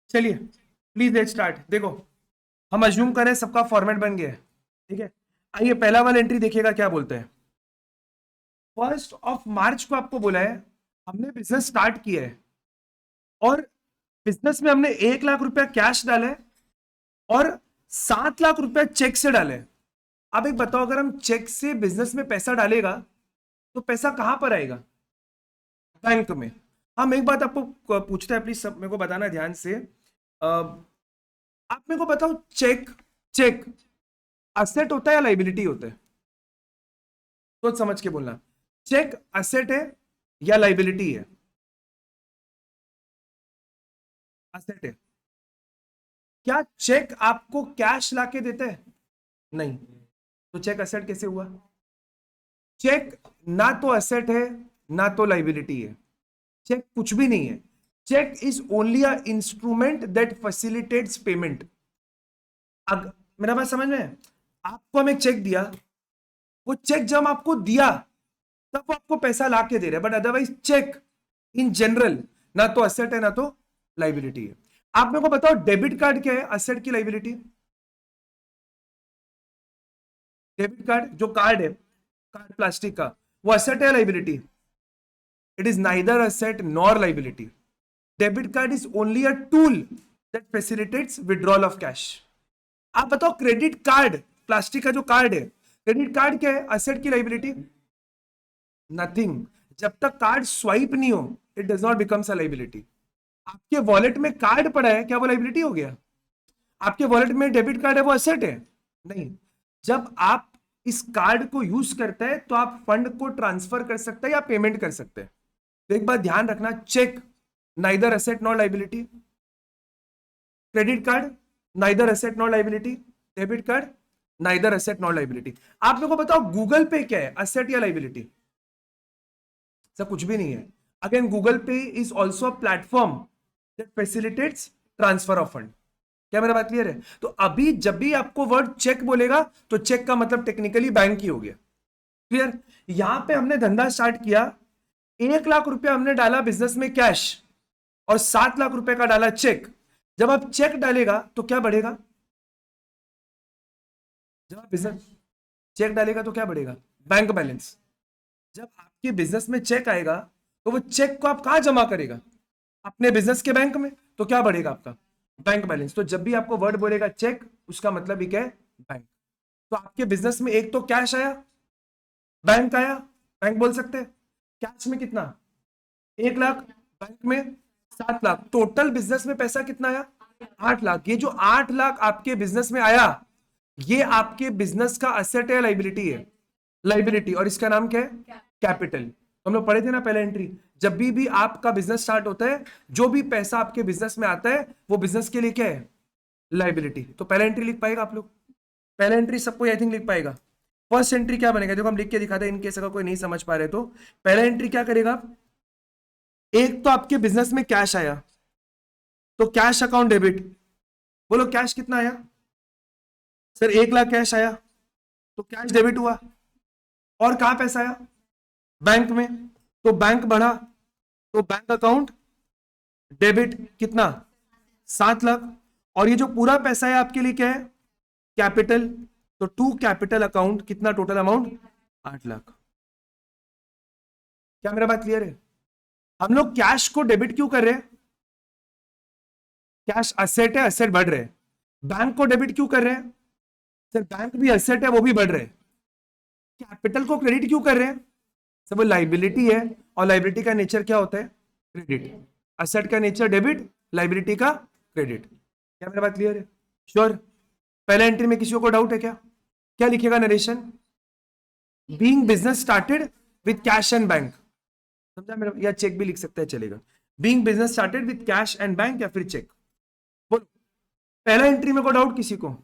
चलिए please let start. देखो, हम अज्यूम करें सबका फॉर्मेट बन गया है, ठीक है। आइए पहला वाला एंट्री देखिएगा क्या बोलते हैं। 1 मार्च को आपको बोला है हमने बिजनेस स्टार्ट किया है और बिजनेस में हमने 1 लाख रुपया कैश डाला है और 7 लाख रुपया चेक से डाले हैं। अब एक बताओ, अगर हम चेक से बिजनेस में पैसा डालेगा तो पैसा कहां पर आएगा? बैंक में। हम एक बात आपको पूछते हैं, प्लीज सब मेरे को बताना ध्यान से। आप मेरे को बताओ, चेक चेक असेट होता है या लाइबिलिटी होता है? सोच समझ के बोलना। चेक असेट है या लाइबिलिटी है? असेट है। क्या चेक आपको कैश लाके देते हैं? नहीं। तो चेक असेट कैसे हुआ? चेक ना तो असेट है ना तो लाइबिलिटी है। चेक कुछ भी नहीं है। Cheque is only a instrument that facilitates payment. अगर मेरा बात समझ में है? आपको हम एक चेक दिया, वो चेक जब हम आपको दिया तब वो आपको पैसा ला के दे रहे हैं, but otherwise cheque in general ना तो असेट है ना तो लाइबिलिटी है। आप मेरे को बताओ, डेबिट कार्ड क्या है, असेट की लाइबिलिटी? डेबिट कार्ड जो कार्ड है, कार्ड प्लास्टिक का, वो असेट है liability? It is neither asset nor liability. Debit card is only a tool that facilitates withdrawal of cash. आप बताओ, क्रेडिट कार्ड प्लास्टिक का जो कार्ड है, क्रेडिट कार्ड क्या है, असेट की लाइबिलिटी? नथिंग। जब तक कार्ड स्वाइप नहीं हो it does not becomes a liability. आपके वॉलेट में कार्ड पड़ा है, क्या वो लाइबिलिटी हो गया? आपके वॉलेट में डेबिट कार्ड है, वो असेट है? नहीं। जब आप इस कार्ड को यूज करते हैं तो आप फंड को ट्रांसफर कर सकते हैं या पेमेंट कर सकते हैं। तो एक बात ध्यान रखना, cheque neither asset nor liability, credit card neither asset nor liability, debit card neither asset nor liability. आप मेरे को बताओ, गूगल पे क्या है, असेट या लाइबिलिटी? सर कुछ भी नहीं है। अगेन, गूगल पे is also a platform that facilitates transfer of fund. क्या मेरा बात क्लियर है? तो अभी जब भी आपको वर्ड चेक बोलेगा तो चेक का मतलब टेक्निकली बैंक ही हो गया। क्लियर? यहां पे हमने धंधा स्टार्ट किया, 1 लाख रुपया हमने डाला बिजनेस में कैश और 7 लाख रुपए का डाला चेक। जब आप चेक डालेगा तो क्या बढ़ेगा? जब आप बिजनेस चेक डालेगा तो क्या बढ़ेगा? Bank balance. जब आपके बिजनेस में चेक आएगा तो वो चेक को आप कहां जमा करेगा? अपने बिजनेस के बैंक में। तो क्या बढ़ेगा आपका? Bank balance. तो जब भी आपको वर्ड बोलेगा चेक, उसका मतलब ही क्या है? बैंक। तो आपके बिजनेस में एक तो कैश आया, बैंक आया, बैंक बोल सकते हैं। कैश में कितना? 1 लाख, बैंक में 7 लाख, टोटल बिजनेस में पैसा कितना आया? 8 लाख। ये जो 8 लाख आपके बिजनेस में आया, ये आपके बिजनेस का असेट है, लाइबिलिटी है? लाइबिलिटी। और इसका नाम क्या है? कैपिटल। हम लोग पढ़े थे ना पहले एंट्री। जब भी आपका बिजनेस स्टार्ट होता है, जो भी पैसा आपके बिजनेस में आता है वो बिजनेस के लिए क्या है? लाइबिलिटी। तो पहला एंट्री लिख पाएगा आप लोग? पहला एंट्री सबको आई थिंक लिख पाएगा। फर्स्ट एंट्री क्या बनेगा, देखो हम लिख के दिखाते हैं इनकेस अगर कोई नहीं समझ पा रहे तो। पहला एंट्री क्या करेगा? एक तो आपके बिजनेस में कैश आया तो कैश अकाउंट डेबिट। बोलो कैश कितना आया? सर 1 लाख कैश आया तो कैश डेबिट हुआ। और कहां पैसा आया? बैंक में। तो बैंक बढ़ा तो बैंक अकाउंट डेबिट। कितना? 7 लाख। और ये जो पूरा पैसा है आपके लिए क्या है? कैपिटल। तो टू कैपिटल अकाउंट कितना टोटल अमाउंट? 8 लाख। क्या मेरा बात क्लियर है? हम लोग कैश को डेबिट क्यों कर रहे हैं? कैश असेट है, असेट बढ़ रहे हैं। बैंक को डेबिट क्यों कर रहे हैं? सर बैंक भी असेट है, वो भी बढ़ रहे हैं। कैपिटल को क्रेडिट क्यों कर रहे हैं? सर वो लाइबिलिटी है और लाइबिलिटी का नेचर क्या होता है? क्रेडिट। असेट का नेचर डेबिट, लाइबिलिटी का क्रेडिट। क्या मेरा बात क्लियर है? श्योर? पहले एंट्री में किसी को डाउट है क्या? क्या लिखेगा narration? Being business started with cash and bank. समझा मेरा? या चेक भी लिख सकता है, चलेगा। Being business started with cash and bank या फिर चेक। बोलो, पहला एंट्री में को डाउट किसी को?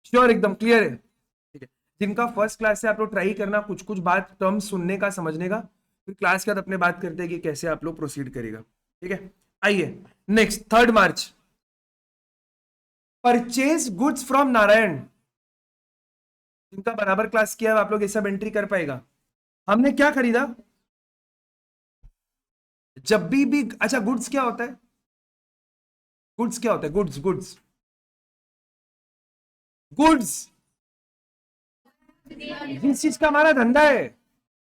श्योर? एकदम क्लियर है? ठीक है। जिनका फर्स्ट क्लास से आप लोग ट्राई करना कुछ कुछ बात टर्म सुनने का, समझने का, फिर क्लास के बाद अपने बात करते हैं कि कैसे आप लोग प्रोसीड करेगा। ठीक है। आइए next, 3 March, purchase goods from Narayan. जिनका बराबर क्लास किया है आप लोग ये सब एंट्री कर पाएगा। हमने क्या खरीदा? जब भी अच्छा गुड्स क्या होता है? गुड्स क्या होता है? गुड्स गुड्स गुड्स जिस चीज का हमारा धंधा है,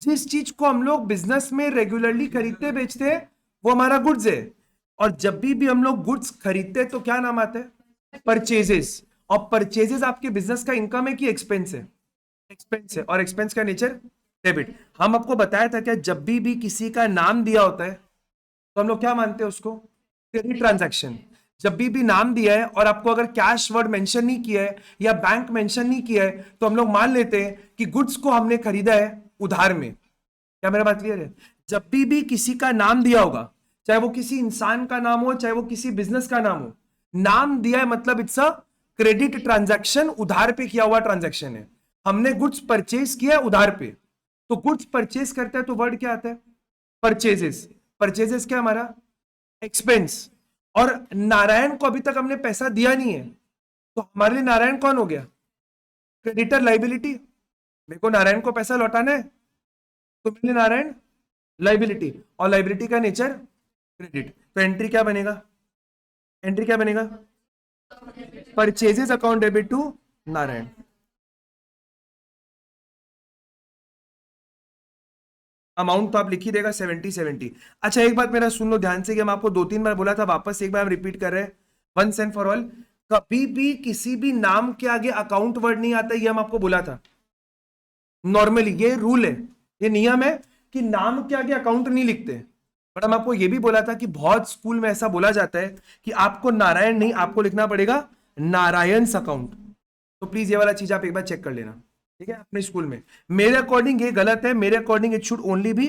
जिस चीज को हम लोग बिजनेस में रेगुलरली खरीदते बेचते हैं, वो हमारा गुड्स है। और जब भी हम लोग गुड्स खरीदते हैं तो क्या नाम आता है? परचेजेस। और परचेजेस आपके बिजनेस का इनकम है कि एक्सपेंस है? एक्सपेंस है। और एक्सपेंस का नेचर डेबिट। हम आपको बताया था क्या, जब भी किसी का नाम दिया होता है तो हम लोग क्या मानते हैं उसको? Credit transaction. जब भी नाम दिया है और आपको अगर कैश वर्ड मेंशन नहीं किया है या बैंक मेंशन नहीं किया है तो हम लोग मान लेते हैं कि गुड्स को हमने खरीदा है उधार में। क्या मेरा बात क्लियर है? जब भी किसी का नाम दिया होगा, चाहे वो किसी इंसान का नाम हो, चाहे वो किसी बिजनेस का नाम हो, नाम दिया है मतलब इट्स अ क्रेडिट ट्रांजैक्शन, उधार पे किया हुआ ट्रांजैक्शन है। हमने गुड्स परचेज किया है उधार पे, तो गुड्स परचेज करते हैं तो वर्ड क्या आता है? परचेजेस। परचेजेस क्या हमारा? एक्सपेंस। और नारायण को अभी तक हमने पैसा दिया नहीं है, तो हमारे लिए नारायण कौन हो गया? Creditor, liability. मेरे को नारायण को पैसा लौटाना है तो मेरे लिए नारायण लाइबिलिटी। और लाइबिलिटी का नेचर क्रेडिट। तो एंट्री क्या बनेगा? एंट्री क्या बनेगा? Purchases account debit to Narayan. Amount तो आप लिख ही देगा 70-70। अच्छा एक बात मेरा सुन लो ध्यान से, कि हम आपको 2-3 बार बोला था, वापस एक बार हम रिपीट कर रहे हैं वंस एंड फॉर ऑल। कभी भी किसी भी नाम के आगे अकाउंट वर्ड नहीं आता, ये हम आपको बोला था। नॉर्मली ये रूल है, ये नियम है कि नाम के आगे अकाउंट नहीं लिखते। पर हम आपको ये भी बोला था कि बहुत स्कूल में ऐसा बोला जाता है कि आपको नारायण नहीं, आपको लिखना पड़ेगा नारायण अकाउंट। तो प्लीज ये वाला चीज आप एक बार चेक कर लेना, ठीक है, अपने स्कूल में। मेरे अकॉर्डिंग ये गलत है, मेरे according it should only be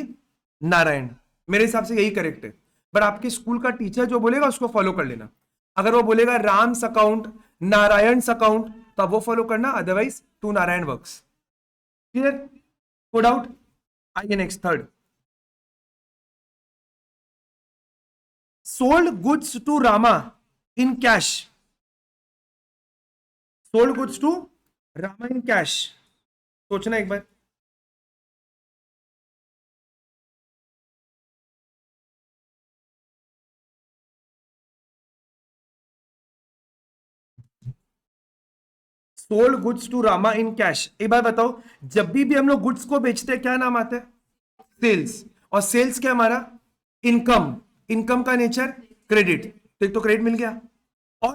Narayan. मेरे हिसाब से यही करेक्ट है। बट आपके स्कूल का टीचर जो बोलेगा उसको फॉलो कर लेना। अगर वो बोलेगा राम्स अकाउंट, नारायण अकाउंट, तो वो फॉलो करना, otherwise to Narayan works. Clear? No doubt? आइए next, third. Sold goods to Rama in cash. Sold goods to Rama in cash. सोचना एक बार। Sold goods to Rama in cash. एक बार बताओ, जब भी हम लोग गुड्स को बेचते हैं क्या नाम आता है? सेल्स। और सेल्स क्या हमारा? इनकम। इनकम का नेचर क्रेडिट। तो एक तो क्रेडिट मिल गया। और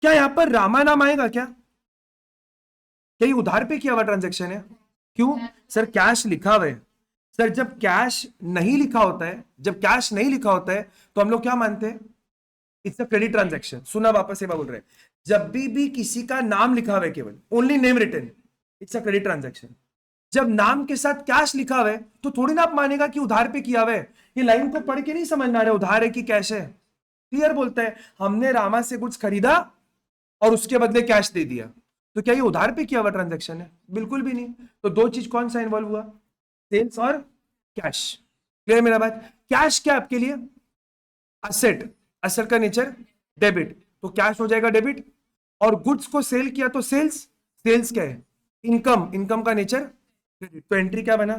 क्या यहां पर रामा नाम आएगा क्या? क्या ये उधार पे किया हुआ ट्रांजेक्शन है? क्यों सर? कैश लिखा हुआ है। सर जब कैश नहीं लिखा होता है, जब कैश नहीं लिखा होता है तो हम लोग क्या मानते हैं? It's a credit transaction. सुना, वापस से बोल रहे हैं, जब भी किसी का नाम लिखा हुआ है, केवल only name written, it's a credit transaction. जब नाम के साथ कैश लिखा हुआ है तो थोड़ी ना आप मानेगा कि उधार पे किया हुआ है। ये लाइन को पढ़ के नहीं समझना रहे उधार है कि कैश है। क्लियर बोलता है, हमने रामा से कुछ खरीदा और उसके बदले कैश दे दिया, तो क्या ये उधार पे किया हुआ ट्रांजैक्शन है? बिल्कुल भी नहीं। तो दो चीज कौन सा इन्वॉल्व हुआ? सेल्स और कैश। क्लियर मेरा बात? कैश क्या आपके लिए? असेट। असेट का नेचर डेबिट, तो कैश हो जाएगा डेबिट। और गुड्स को सेल किया तो सेल्स। सेल्स क्या है? इनकम। इनकम का नेचर क्रेडिट। तो एंट्री क्या बना?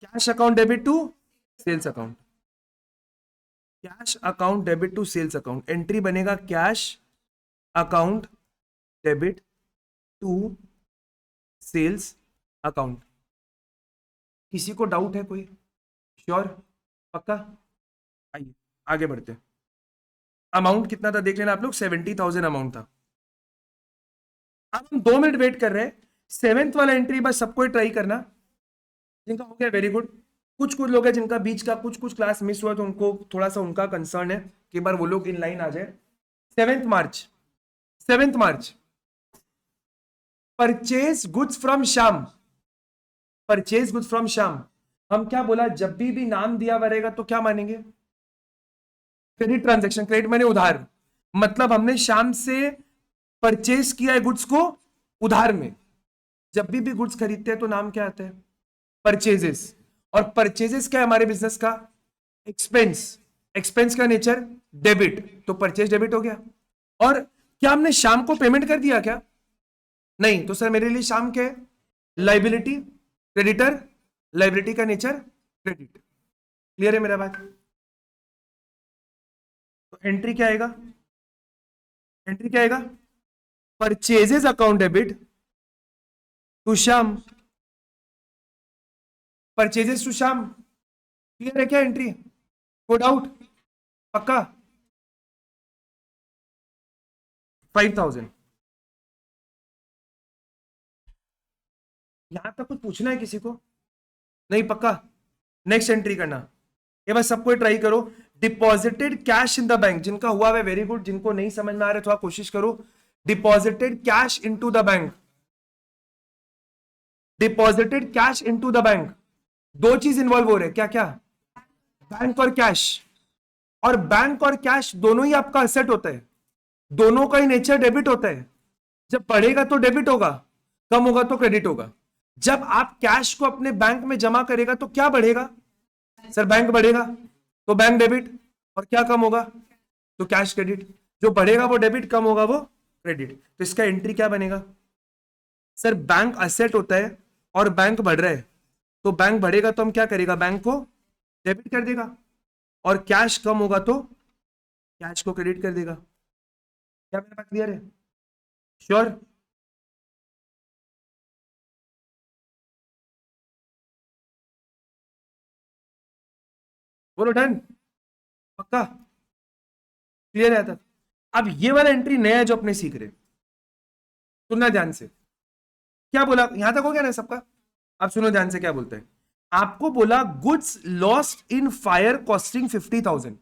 Cash account debit to sales account. Cash account debit to sales account. Entry बनेगा cash account debit to sales account. किसी को डाउट है कोई? श्योर? पक्का? आइए आगे बढ़ते हैं। अमाउंट कितना था देख लेना आप लोग, 70,000 अमाउंट था। अब हम 2 मिनट वेट कर रहे हैं। सेवेंथ वाला एंट्री बस सबको ट्राई करना, जिनका हो गया वेरी गुड। कुछ कुछ लोग हैं जिनका बीच का कुछ कुछ क्लास मिस हुआ, तो उनको थोड़ा सा उनका कंसर्न है कि बार वो लोग इन लाइन आ जाए। 7 March, 7 March, purchase goods from Shyam. Purchase goods from Shyam. हम क्या बोला, जब भी नाम दिया हुआ रहेगा तो क्या मानेंगे? Credit transaction. क्रेडिट मैंने उधार, मतलब हमने श्याम से परचेज किया है गुड्स को उधार में। जब भी गुड्स खरीदते हैं तो नाम क्या आता है? परचेजेस। और परचेजेस क्या है हमारे बिजनेस का? एक्सपेंस। एक्सपेंस का नेचर डेबिट, तो परचेज डेबिट हो गया। और क्या हमने शाम को पेमेंट कर दिया क्या? नहीं, तो सर मेरे लिए शाम क्या है? Liability, creditor. लाइबिलिटी का नेचर क्रेडिट। क्लियर है मेरा बात? तो एंट्री क्या आएगा? एंट्री क्या आएगा? Purchases account debit to Shyam, purchases to Shyam. Clear है क्या एंट्री? को डाउट? पक्का? 5,000। यहां तक कुछ पूछना है किसी को? नहीं? पक्का? नेक्स्ट एंट्री करना। ये बस सबको ट्राई करो। Deposited cash in the bank, जिनका हुआ है वेरी गुड, जिनको नहीं समझ में आ रहा थोड़ा कोशिश करो। Deposited cash into the bank, deposited cash into the bank. दो चीज इन्वॉल्व हो रहे हैं, क्या क्या? बैंक और कैश। और बैंक और कैश दोनों ही आपका असेट होता है, दोनों का ही नेचर डेबिट होता है। जब बढ़ेगा तो डेबिट होगा, कम होगा तो क्रेडिट होगा। जब आप कैश को अपने बैंक में जमा करेगा तो क्या बढ़ेगा? सर बैंक बढ़ेगा तो बैंक डेबिट, और क्या कम होगा? तो कैश क्रेडिट। जो बढ़ेगा वो डेबिट, कम होगा वो क्रेडिट। तो इसका एंट्री क्या बनेगा? सर बैंक असेट होता है और बैंक बढ़ रहा है, तो बैंक बढ़ेगा तो हम क्या करेगा? बैंक को डेबिट कर देगा, और कैश कम होगा तो कैश को क्रेडिट कर देगा। क्या मेरे पास क्लियर है? श्योर? बोलो डन? पक्का? क्लियर है? तक अब ये वाला एंट्री नया है जो अपने सीख रहे, सुनना ध्यान से। क्या बोला? यहां तक हो गया ना सबका? अब सुनो ध्यान से क्या बोलते हैं। आपको बोला goods lost in fire costing 50,000।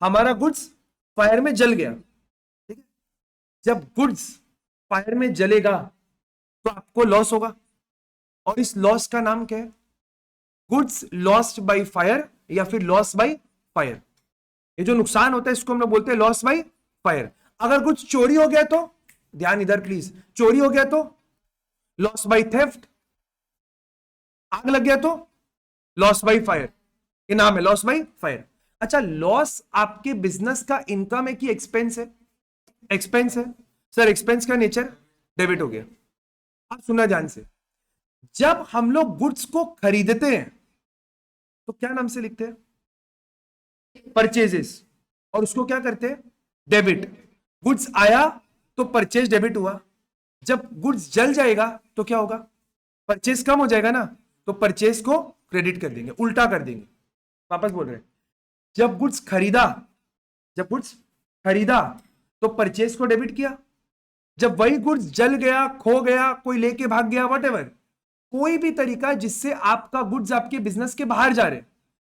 हमारा गुड्स फायर में जल गया, ठीक है? जब गुड्स फायर में जलेगा तो आपको लॉस होगा, और इस लॉस का नाम क्या है? गुड्स लॉस्ट बाय फायर, या फिर लॉस बाय फायर। ये जो नुकसान होता है इसको हम लोग बोलते हैं लॉस बाय फायर। अगर कुछ चोरी हो गया तो, ध्यान इधर प्लीज, चोरी हो गया तो लॉस बाय थेफ्ट। आग लग गया तो लॉस बाय फायर। ये नाम है लॉस बाय फायर। अच्छा, लॉस आपके बिजनेस का इनकम है कि एक्सपेंस है? एक्सपेंस है। सर एक्सपेंस का नेचर डेबिट हो गया। आप सुनना ध्यान से। जब हम लोग गुड्स को खरीदते हैं तो क्या नाम से लिखते हैं? परचेजेस। और उसको क्या करते हैं? डेबिट। गुड्स आया तो परचेज डेबिट हुआ। जब गुड्स जल जाएगा तो क्या होगा? परचेज कम हो जाएगा ना, तो परचेज को क्रेडिट कर देंगे, उल्टा कर देंगे। वापस बोल रहे हैं, जब गुड्स खरीदा, जब गुड्स खरीदा तो परचेज को डेबिट किया। जब वही गुड्स जल गया, खो गया, कोई लेके भाग गया, वट कोई भी तरीका जिससे आपका गुड्स आपके बिजनेस के बाहर जा रहे हैं,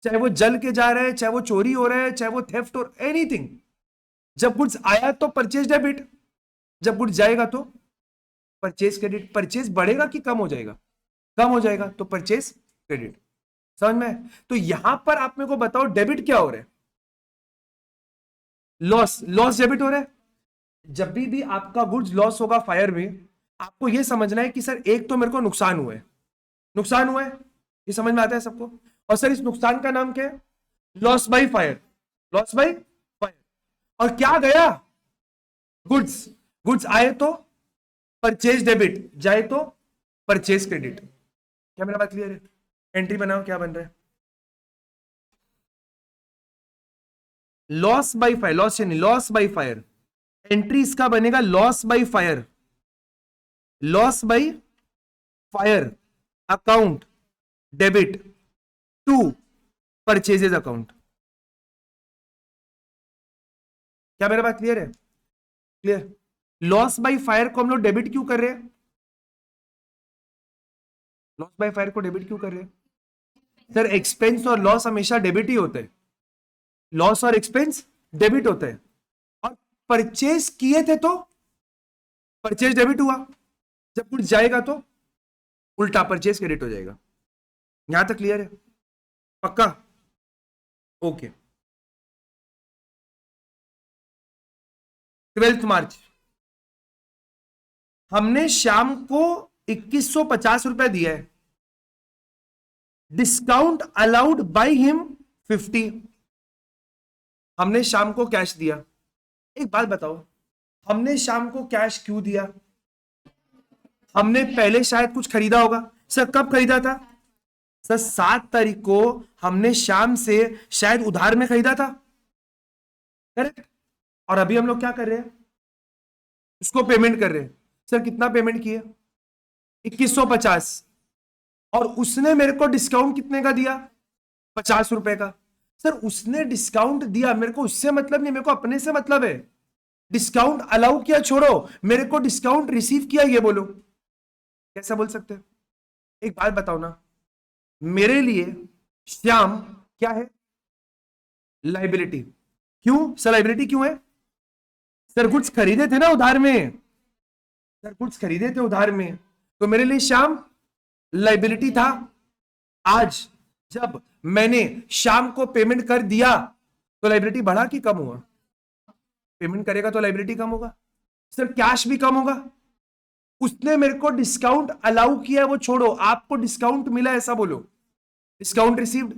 चाहे वो जल के जा रहे हैं, चाहे वो चोरी हो रहा है, चाहे वो थेफ्ट और एनीथिंग, जब गुड्स आया तो परचेज डेबिट, जब गुड्स जाएगा तो परचेज क्रेडिट। परचेज बढ़ेगा कि कम हो जाएगा? कम हो जाएगा, तो परचेज क्रेडिट। समझ में? तो यहां पर आप मेरे को बताओ डेबिट क्या हो रहा है? लॉस। लॉस डेबिट हो रहा है। जब भी आपका गुड्स लॉस होगा फायर में, आपको यह समझना है कि सर एक तो मेरे को नुकसान हुआ है, नुकसान हुआ है, ये समझ में आता है सबको? और सर इस नुकसान का नाम क्या है? Loss by fire. Loss by fire. और क्या गया? गुड्स। गुड्स आए तो परचेज डेबिट, जाए तो परचेज क्रेडिट। क्या मेरा बात क्लियर है? एंट्री बनाओ, क्या बन रहा है? लॉस बाय फायर, लॉस नहीं, लॉस बाय फायर। एंट्री इसका बनेगा loss by fire. Loss by fire account debit to purchases account. क्या मेरा बात क्लियर है? क्लियर? लॉस बाय फायर को हम लोग डेबिट क्यों कर रहे हैं? लॉस बाय फायर को डेबिट क्यों कर रहे हैं? सर एक्सपेंस और लॉस हमेशा डेबिट ही होते हैं। लॉस और एक्सपेंस डेबिट होते हैं, और परचेज किए थे तो परचेज डेबिट हुआ। जब कुछ जाएगा तो उल्टा परचेज क्रेडिट हो जाएगा। यहां तक क्लियर है? पक्का? ओके। 12 मार्च हमने शाम को 2150 रुपए दिया है। Discount allowed by him 50। हमने शाम को कैश दिया। एक बात बताओ, हमने शाम को कैश क्यों दिया? हमने पहले शायद कुछ खरीदा होगा। सर कब खरीदा था? सर 7 तारीख को हमने शाम से शायद उधार में खरीदा था। करेक्ट। और अभी हम लोग क्या कर रहे हैं, उसको पेमेंट कर रहे हैं। सर कितना पेमेंट किया, 2150, और उसने मेरे को डिस्काउंट कितने का दिया, 50 रुपए का। सर उसने डिस्काउंट दिया, मेरे को उससे मतलब नहीं, मेरे को अपने से मतलब है। डिस्काउंट अलाउ किया छोड़ो, मेरे को डिस्काउंट रिसीव किया ये बोलो, कैसा बोल सकते हैं। एक बात बताओ ना, मेरे लिए श्याम क्या है, लाइबिलिटी। क्यों सर लाइबिलिटी क्यों है, सर गुड्स खरीदे थे ना उधार में, सर गुड्स खरीदे थे उधार में, तो मेरे लिए श्याम लाइबिलिटी था। आज जब मैंने शाम को पेमेंट कर दिया तो लाइबिलिटी बढ़ा कि कम हुआ, पेमेंट करेगा तो लाइबिलिटी कम होगा। सर कैश भी कम होगा, उसने मेरे को डिस्काउंट अलाउ किया वो छोड़ो, आपको डिस्काउंट मिला ऐसा बोलो, डिस्काउंट रिसीव्ड।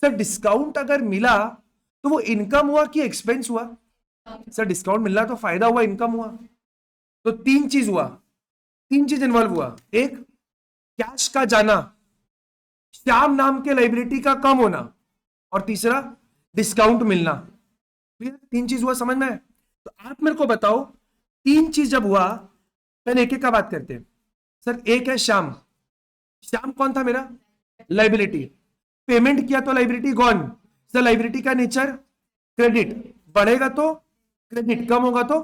सर डिस्काउंट अगर मिला तो वो इनकम हुआ कि एक्सपेंस हुआ, सर डिस्काउंट मिला तो फायदा हुआ, इनकम हुआ। तो तीन चीज हुआ, तीन चीज इन्वॉल्व हुआ, एक कैश का जाना, श्याम नाम के लाइबिलिटी का कम होना, और तीसरा डिस्काउंट मिलना। क्लियर, तीन चीज हुआ, समझ में है? तो आप मेरे को बताओ, तीन चीज जब हुआ, पहले एक एक का बात करते हैं। सर एक है श्याम, श्याम कौन था मेरा, लाइबिलिटी। पेमेंट किया तो लाइबिलिटी गॉन। सर लाइबिलिटी का नेचर क्रेडिट, बढ़ेगा तो क्रेडिट, कम होगा तो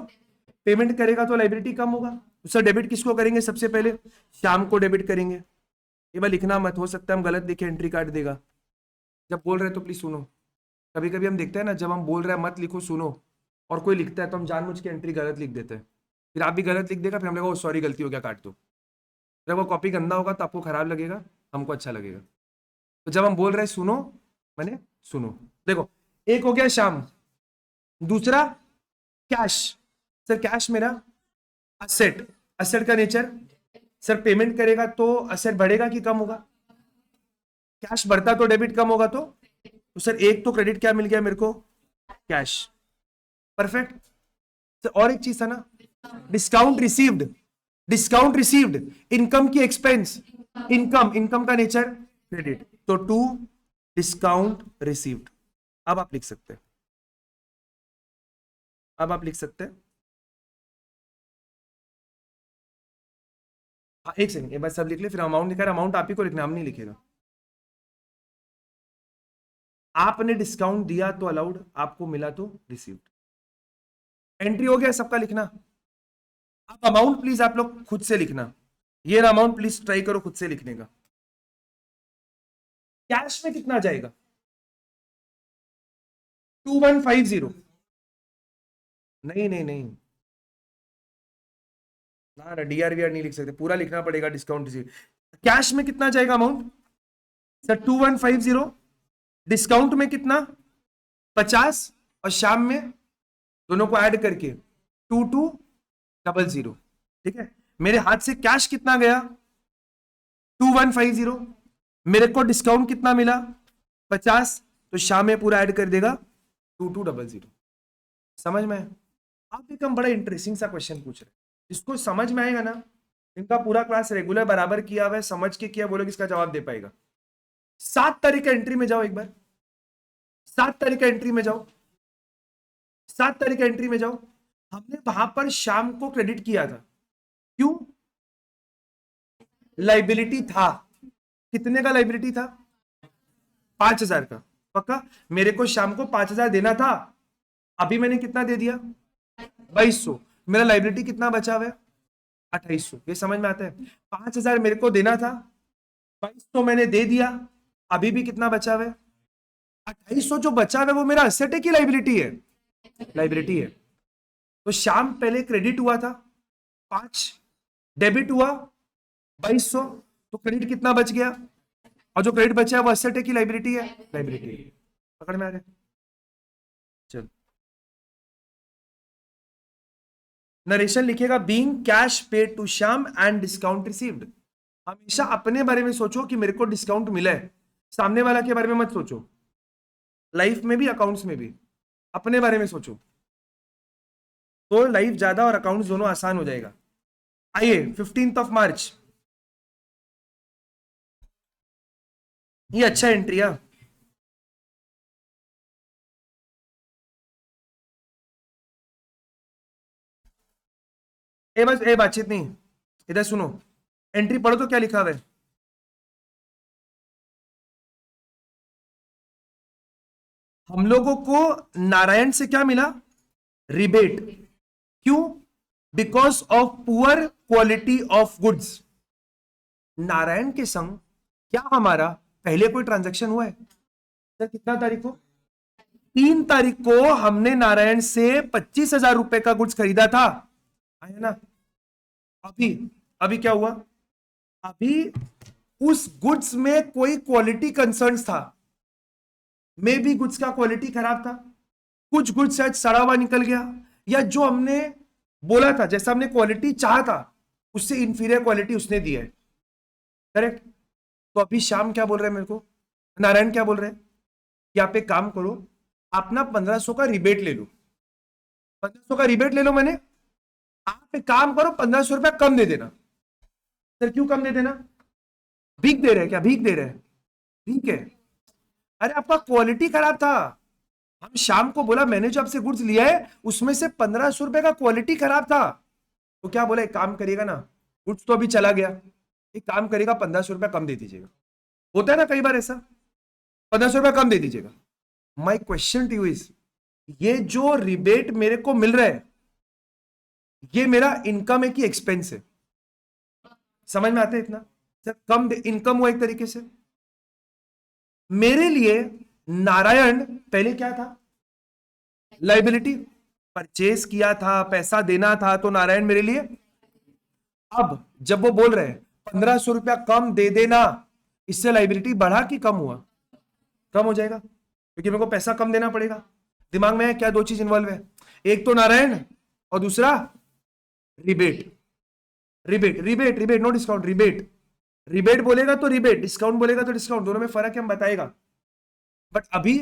पेमेंट करेगा तो लाइबिलिटी कम होगा। तो सर डेबिट किसको करेंगे, सबसे पहले श्याम को डेबिट करेंगे। ये बार लिखना मत, हो सकता है हम गलत लिखे, एंट्री काट देगा। जब बोल रहे हैं तो प्लीज सुनो, कभी कभी हम देखते हैं ना, जब हम बोल रहे हैं मत लिखो सुनो, और कोई लिखता है तो हम जानबूझ के एंट्री गलत लिख देते हैं, फिर आप भी गलत लिख देगा, फिर हम लोग सॉरी गलती हो गया काट दो। जब वो कॉपी गंदा होगा तो आपको खराब लगेगा, हमको अच्छा लगेगा। तो जब हम बोल रहे हैं सुनो, मैंने सुनो। देखो, एक हो गया शाम, दूसरा कैश। सर कैश मेरा असेट, असेट का नेचर, सर पेमेंट करेगा तो असेट बढ़ेगा कि कम होगा, कैश बढ़ता तो डेबिट कम होगा। तो सर एक तो क्रेडिट क्या मिल गया मेरे को, कैश, परफेक्ट। सर और एक चीज था ना, discount received, discount received, income की एक्सपेंस, इनकम, इनकम का नेचर क्रेडिट, तो टू डिस्काउंट रिसीव्ड। अब आप लिख सकते हैं, अब आप लिख सकते हैं। हाँ एक सेकंड, एक बार सब लिख ले, फिर अमाउंट लिखा है, अमाउंट आप ही को लिखना, हम नहीं लिखेगा। आपने डिस्काउंट दिया तो अलाउड, आपको मिला तो रिसीव्ड। एंट्री हो गया सबका लिखना। अब अमाउंट प्लीज आप लोग खुद से लिखना, ये अमाउंट प्लीज ट्राई करो खुद से लिखने का। कैश में कितना जाएगा, 2150। नहीं नहीं नहीं, ना ना डीआर नहीं लिख सकते, पूरा लिखना पड़ेगा डिस्काउंट रिसीव। कैश में कितना जाएगा अमाउंट, सर 2150, डिस्काउंट में कितना 50, और शाम में दोनों को ऐड करके 2200। ठीक है, मेरे हाथ से कैश कितना गया 2150, मेरे को डिस्काउंट कितना मिला 50, तो शाम में पूरा ऐड कर देगा 2200। समझ में? आप एक हम बड़ा इंटरेस्टिंग सा क्वेश्चन पूछ रहे हैं, इसको समझ में आएगा ना, इनका पूरा क्लास रेगुलर बराबर किया हुआ है, समझ के किया, बोलोगे इसका जवाब दे पाएगा। 7 तारीख का एंट्री में जाओ एक बार, 7 तारीख का एंट्री में जाओ, 7 तारीख का एंट्री में जाओ। हमने वहां पर शाम को क्रेडिट किया था, क्यों, लाइबिलिटी था। कितने का लाइबिलिटी था, 5000 का। पक्का, मेरे को शाम को 5000 देना था, अभी मैंने कितना दे दिया 2200, मेरा लाइबिलिटी कितना बचा हुआ है 2800। ये समझ में आता है, 5000 मेरे को देना था, 2200 मैंने दे दिया, अभी भी कितना बचा हुआ है 2800। जो बचा हुआ है वो मेरा असेट है कि लाइबिलिटी है, लाइबिलिटी है। तो शाम पहले क्रेडिट हुआ था 5, डेबिट हुआ 2200, तो क्रेडिट कितना बच गया, और जो क्रेडिट बचा है वो असेट है कि लाइबिलिटी है, लाइबिलिटी। पकड़ में आ रहा है? चल, नरेशन लिखेगा being cash paid to Shyam and discount received. हमेशा अपने बारे में सोचो कि मेरे को डिस्काउंट मिला है, सामने वाला के बारे में मत सोचो, लाइफ में भी अकाउंट्स में भी अपने बारे में सोचो, तो लाइफ ज्यादा और अकाउंट्स दोनों आसान हो जाएगा। आइए 15 मार्च, ये अच्छा एंट्री है। बस ए बातचीत नहीं, इधर सुनो, एंट्री पढ़ो तो क्या लिखा हुआ है। हम लोगों को नारायण से क्या मिला, रिबेट। क्यों? Because of poor quality of goods. Narayan के संग क्या हमारा पहले कोई ट्रांजैक्शन हुआ है सर? कितना तारीख को? 3 तारीख को हमने नारायण से 25,000 रुपए का गुड्स खरीदा था, है ना? अभी अभी क्या हुआ? अभी उस गुड्स में कोई क्वालिटी कंसर्न्स था, मे भी गुड्स का क्वालिटी खराब था, कुछ गुड्स शायद सड़ा हुआ निकल गया, या जो हमने बोला था, जैसा हमने क्वालिटी चाहा था, उससे इंफीरियर क्वालिटी उसने दी है। करेक्ट? तो अभी शाम क्या बोल रहे हैं मेरे को, नारायण क्या बोल रहे हैं कि आप एक काम करो, आप ना 1500 का रिबेट ले लो, 1500 का रिबेट ले लो। मैंने, आप एक काम करो, 1500 रुपया कम दे देना। सर क्यों कम दे देना? भीख दे रहे हैं क्या? भीख दे रहे हैं? ठीक है। अरे आपका क्वालिटी खराब था, हम शाम को बोला मैंने जो आपसे गुड्स लिया है उसमें से 1500 रुपए का क्वालिटी खराब था, तो क्या बोला, एक काम करिएगा ना, गुड्स तो अभी चला गया, एक काम करेगा 1500 रुपया कम दे दीजिएगा। होता है ना कई बार ऐसा, 1500 रुपया कम दे दीजिएगा। My question to you is, ये जो रिबेट मेरे को मिल रहा है, ये मेरा इनकम है कि एक्सपेंस है? समझ में आता है इतना? सर कम इनकम हुआ एक तरीके से मेरे लिए। नारायण पहले क्या था, लाइबिलिटी, परचेज किया था, पैसा देना था, तो नारायण मेरे लिए। अब जब वो बोल रहे हैं 1500 रुपया कम दे देना, इससे लाइबिलिटी बढ़ा कि कम हुआ? कम हो जाएगा, क्योंकि मेरे को पैसा कम देना पड़ेगा। दिमाग में क्या दो चीज इन्वॉल्व है, एक तो नारायण और दूसरा rebate. Rebate rebate rebate, no discount, rebate. Rebate बोलेगा तो रिबेट, डिस्काउंट बोलेगा तो डिस्काउंट, दोनों में फर्क है, हम बताएगा। बट अभी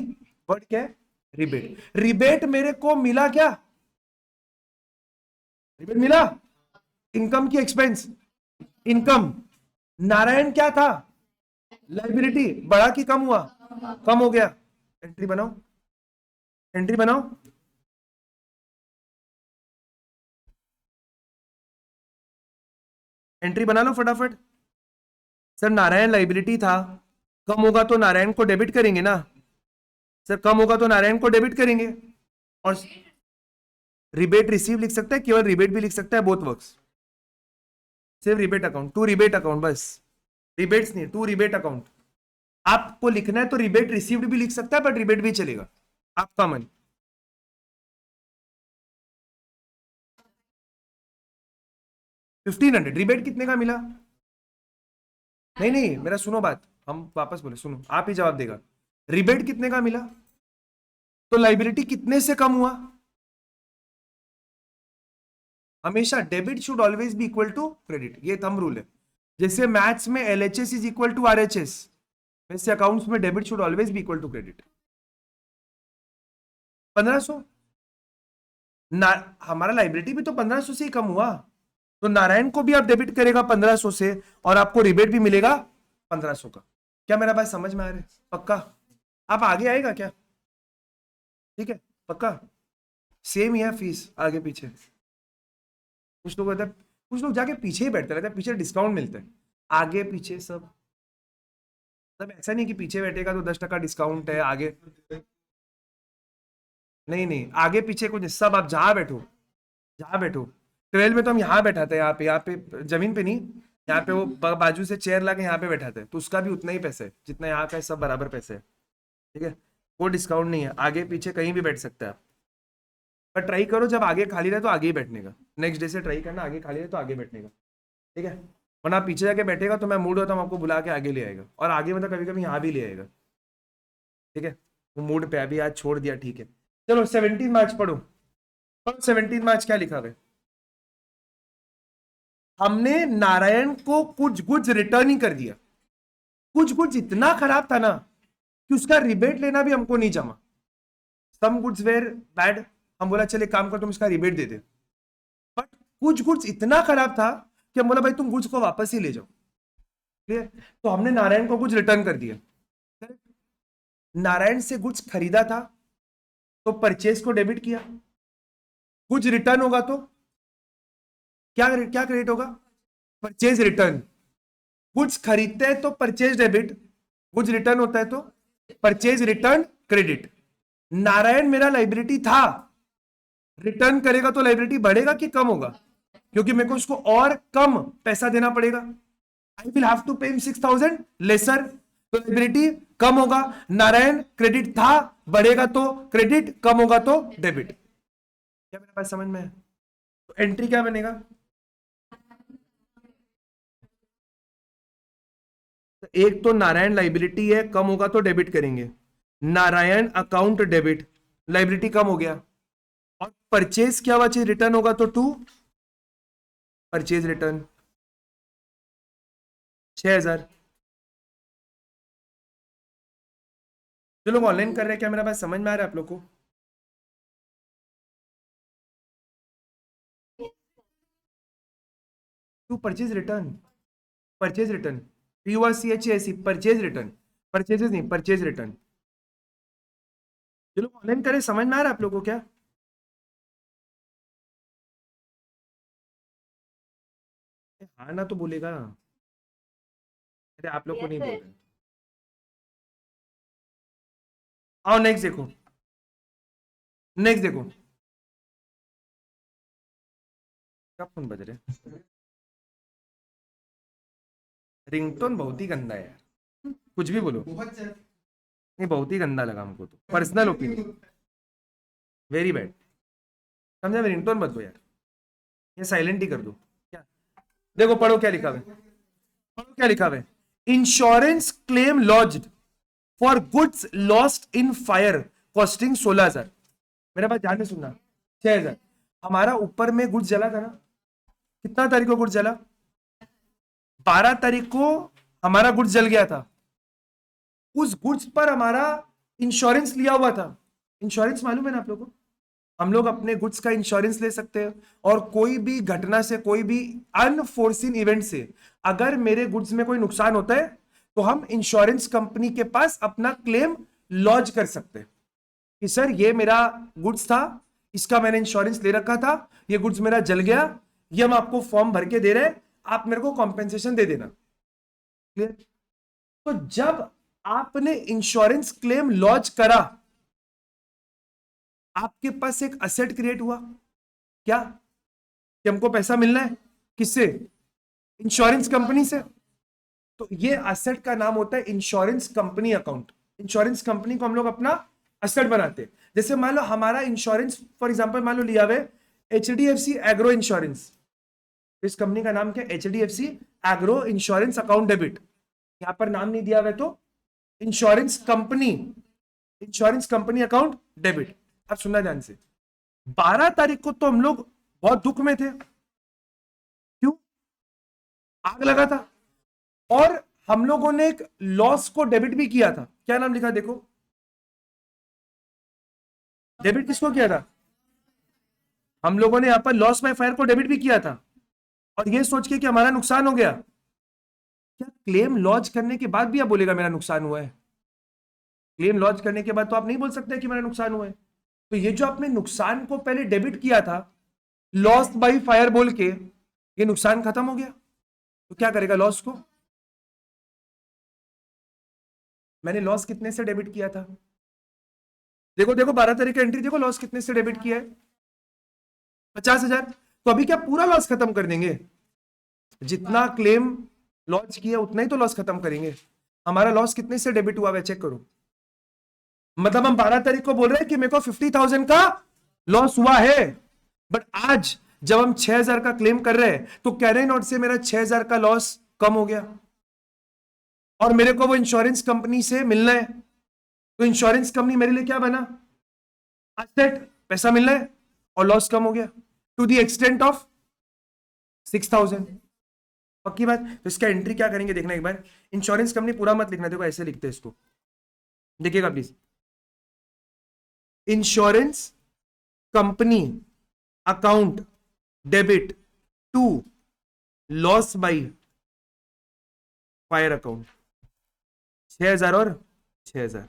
वर्ड क्या है, रिबेट। रिबेट मेरे को मिला क्या? रिबेट मिला, इनकम की एक्सपेंस, इनकम। नारायण क्या था, लाइबिलिटी, बढ़ा कि कम हुआ? कम हो गया। एंट्री बनाओ, एंट्री बनाओ। एंट्री बना लो फटाफट। सर नारायण लाइबिलिटी था, कम होगा तो नारायण को डेबिट करेंगे ना? सर कम होगा तो नारायण को डेबिट करेंगे, और रिबेट रिसीव लिख सकता है, केवल रिबेट भी लिख सकता है, बोथ वर्क्स। सिर्फ rebate account, to rebate account, बस रिबेट्स नहीं, टू रिबेट अकाउंट। आपको लिखना है तो रिबेट रिसीव्ड भी लिख सकता है, बट रिबेट भी चलेगा, आपका मन। $1500 रिबेट कितने का मिला? नहीं नहीं, मेरा सुनो बात, हम वापस बोले, सुनो, आप ही जवाब देगा। रिबेट कितने का मिला, तो लाइबिलिटी कितने से कम हुआ? हमेशा debit should always be equal to credit, ये थंब रूल है। जैसे मैथ्स में LHS is equal to RHS, वैसे अकाउंट्स में debit should always be equal to credit. 1500 ना, हमारा लाइबिलिटी भी तो 1500 से ही कम हुआ, तो नारायण को भी आप डेबिट करेगा 1500 से, और आपको रिबेट भी मिलेगा 1500 का। क्या मेरा बात समझ में आ रहा है? पक्का? आप आगे आएगा क्या? ठीक है, पक्का? सेम ही है फीस आगे पीछे। कुछ लोग कहते हैं, कुछ लोग जाके पीछे ही बैठते रहते हैं, पीछे डिस्काउंट मिलता है, आगे पीछे सब। सब ऐसा नहीं कि पीछे बैठेगा तो 10% डिस्काउंट है, आगे नहीं नहीं, आगे पीछे कुछ नहीं, सब आप जहां बैठो, जहां बैठो। 12 में तो हम यहाँ बैठाते हैं, यहाँ पे जमीन पे नहीं, यहाँ पे वो बाजू से चेयर ला के यहाँ पे बैठाते हैं, तो उसका भी उतना ही पैसा है जितना यहाँ का है, सब बराबर पैसे है। ठीक है, कोई डिस्काउंट नहीं है, आगे पीछे कहीं भी बैठ सकते हैं आप। पर ट्राई करो जब आगे खाली रहे तो आगे ही बैठने का, नेक्स्ट डे से ट्राई करना, आगे खाली रहे तो आगे बैठने का। ठीक है, वरना आप पीछे जाके बैठेगा तो मैं मूड होता हूँ आपको बुला के आगे ले आएगा, और आगे मतलब कभी कभी यहाँ भी ले आएगा। ठीक है, वो मूड पे अभी आज छोड़ दिया, ठीक है। चलो 17 मार्च पढ़ो, 17 मार्च क्या लिखा हुआ है? हमने नारायण को कुछ गुड्स रिटर्न ही कर दिया, कुछ गुड्स इतना खराब था ना कि उसका रिबेट लेना भी हमको नहीं जमा। सम गुड्स वेर बैड, हम बोला चले काम कर तुम इसका रिबेट दे दे, बट कुछ गुड्स इतना खराब था कि हम बोला भाई तुम गुड्स को वापस ही ले जाओ। क्लियर? तो हमने नारायण को कुछ रिटर्न कर दिया। नारायण से गुड्स खरीदा था तो परचेज को डेबिट किया, कुछ रिटर्न होगा तो क्या क्या क्रेडिट होगा? Purchase return. गुड्स खरीदते हैं तो परचेज डेबिट, गुड्स रिटर्न होता है तो परचेज रिटर्न क्रेडिट। नारायण मेरा लाइबिलिटी था, रिटर्न करेगा तो लाइबिलिटी बढ़ेगा कि कम होगा? क्योंकि मेरे को उसको और कम पैसा देना पड़ेगा। I will have to pay him 6,000 lesser, तो लाइबिलिटी कम होगा। नारायण क्रेडिट था, बढ़ेगा तो क्रेडिट, कम होगा तो डेबिट। क्या मेरे पास समझ में है? तो एंट्री क्या बनेगा? तो एक तो नारायण लाइबिलिटी है, कम होगा तो डेबिट करेंगे। नारायण अकाउंट डेबिट, लाइबिलिटी कम हो गया। और परचेज क्या हुआ? चाहिए रिटर्न होगा तो टू परचेज रिटर्न 6,000। जो लोग ऑनलाइन कर रहे हैं, क्या मेरा बात समझ में आ रहा है आप लोग को? To purchase return, purchase return, PURCHAC purchase return, purchases नहीं परचेज रिटर्न। जो लोग ऑनलाइन करें, समझ में आ रहा है आप लोग को क्या? हाँ ना तो बोलेगा। अरे आप लोग को नहीं बोल रहे। आओ नेक्स्ट देखो, नेक्स्ट देखो। क्या फोन बज रहे? रिंगटोन बहुत ही गंदा है यार, कुछ भी बोलो। नहीं, बहुत ही गंदा लगा हमको तो, पर्सनल ओपिनियन, वेरी बैड। समझा? रिंगटोन मत दो यार, ये साइलेंट ही कर दो। क्या? देखो पढ़ो क्या लिखा हुआ है, पढ़ो क्या लिखा हुआ है। Insurance claim lodged for goods lost in fire costing 16,000। मेरा बात ध्यान में सुनना, 6,000। हमारा ऊपर में गुड्स जला था ना? कितना तारीख को गुड्स जला? 12 तारीख को हमारा गुड्स जल गया था। उस गुड्स पर हमारा इंश्योरेंस लिया हुआ था। इंश्योरेंस मालूम है ना आप लोगों को? हम लोग अपने गुड्स का इंश्योरेंस ले सकते हैं, और कोई भी घटना से, कोई भी अनफोर्सिन इवेंट से अगर मेरे गुड्स में कोई नुकसान होता है, तो हम इंश्योरेंस कंपनी के पास अपना क्लेम लॉन्च कर सकते हैं कि सर ये मेरा गुड्स था, इसका मैंने इंश्योरेंस ले रखा था, ये गुड्स मेरा जल गया, ये हम आपको फॉर्म भर के दे रहे हैं, आप मेरे को कॉम्पेंसेशन दे देना। क्लियर? तो जब आपने इंश्योरेंस क्लेम लॉन्च करा, आपके पास एक असेट क्रिएट हुआ। क्या? कि हमको पैसा मिलना है, किससे? इंश्योरेंस कंपनी से। तो ये असेट का नाम होता है insurance company account. Insurance company को हम लोग अपना असेट बनाते हैं। जैसे मान लो हमारा इंश्योरेंस, फॉर एग्जांपल मान लो लिया हुआ HDFC एग्रो इंश्योरेंस। इस कंपनी का नाम क्या? HDFC agro insurance account debit. यहां पर नाम नहीं दिया हुआ तो insurance company, insurance company account debit. अब सुनना ध्यान से, 12 तारीख को तो हम लोग बहुत दुख में थे। क्यों? आग लगा था, और हम लोगों ने एक लॉस को डेबिट भी किया था। क्या नाम लिखा देखो? डेबिट किसको किया था? हम लोगों ने यहां पर लॉस बाय फायर को डेबिट भी किया था, और ये सोच के कि हमारा नुकसान हो गया। क्या क्लेम लॉन्च करने के बाद भी आप बोलेगा मेरा नुकसान हुआ है? क्लेम लॉन्च करने के बाद तो आप नहीं बोल सकते कि मेरा नुकसान हुआ है। तो ये जो आपने नुकसान को पहले डेबिट किया था लॉस बाय फायर बोल के, ये नुकसान खत्म हो गया, तो क्या करेगा लॉस को? मैंने लॉस कितने से डेबिट किया था? देखो देखो 12 तारीख का एंट्री देखो, लॉस कितने से डेबिट किया है? 50,000। तो अभी क्या पूरा लॉस खत्म कर देंगे? जितना क्लेम लॉन्च किया उतना ही तो लॉस खत्म करेंगे। हमारा लॉस कितने से डेबिट हुआ है चेक करो। मतलब हम 12 तारीख को बोल रहे हैं कि मेरे को 50,000 का लॉस हुआ है, बट आज जब हम 6,000 का क्लेम कर रहे हैं, तो कैरे नोट से मेरा 6,000 का लॉस कम हो गया, और मेरे को वो इंश्योरेंस कंपनी से मिलना है। तो इंश्योरेंस कंपनी मेरे लिए क्या बना? एसेट, पैसा मिलना है, और लॉस कम हो गया टू द एक्सटेंट ऑफ 6,000। पक्की बात? तो इसका एंट्री क्या करेंगे देखना एक बार। इंश्योरेंस कंपनी पूरा मत लिखना, देखो ऐसे लिखते हैं इसको, देखिएगा please. Insurance company account debit to loss by fire account, 6,000 और 6,000।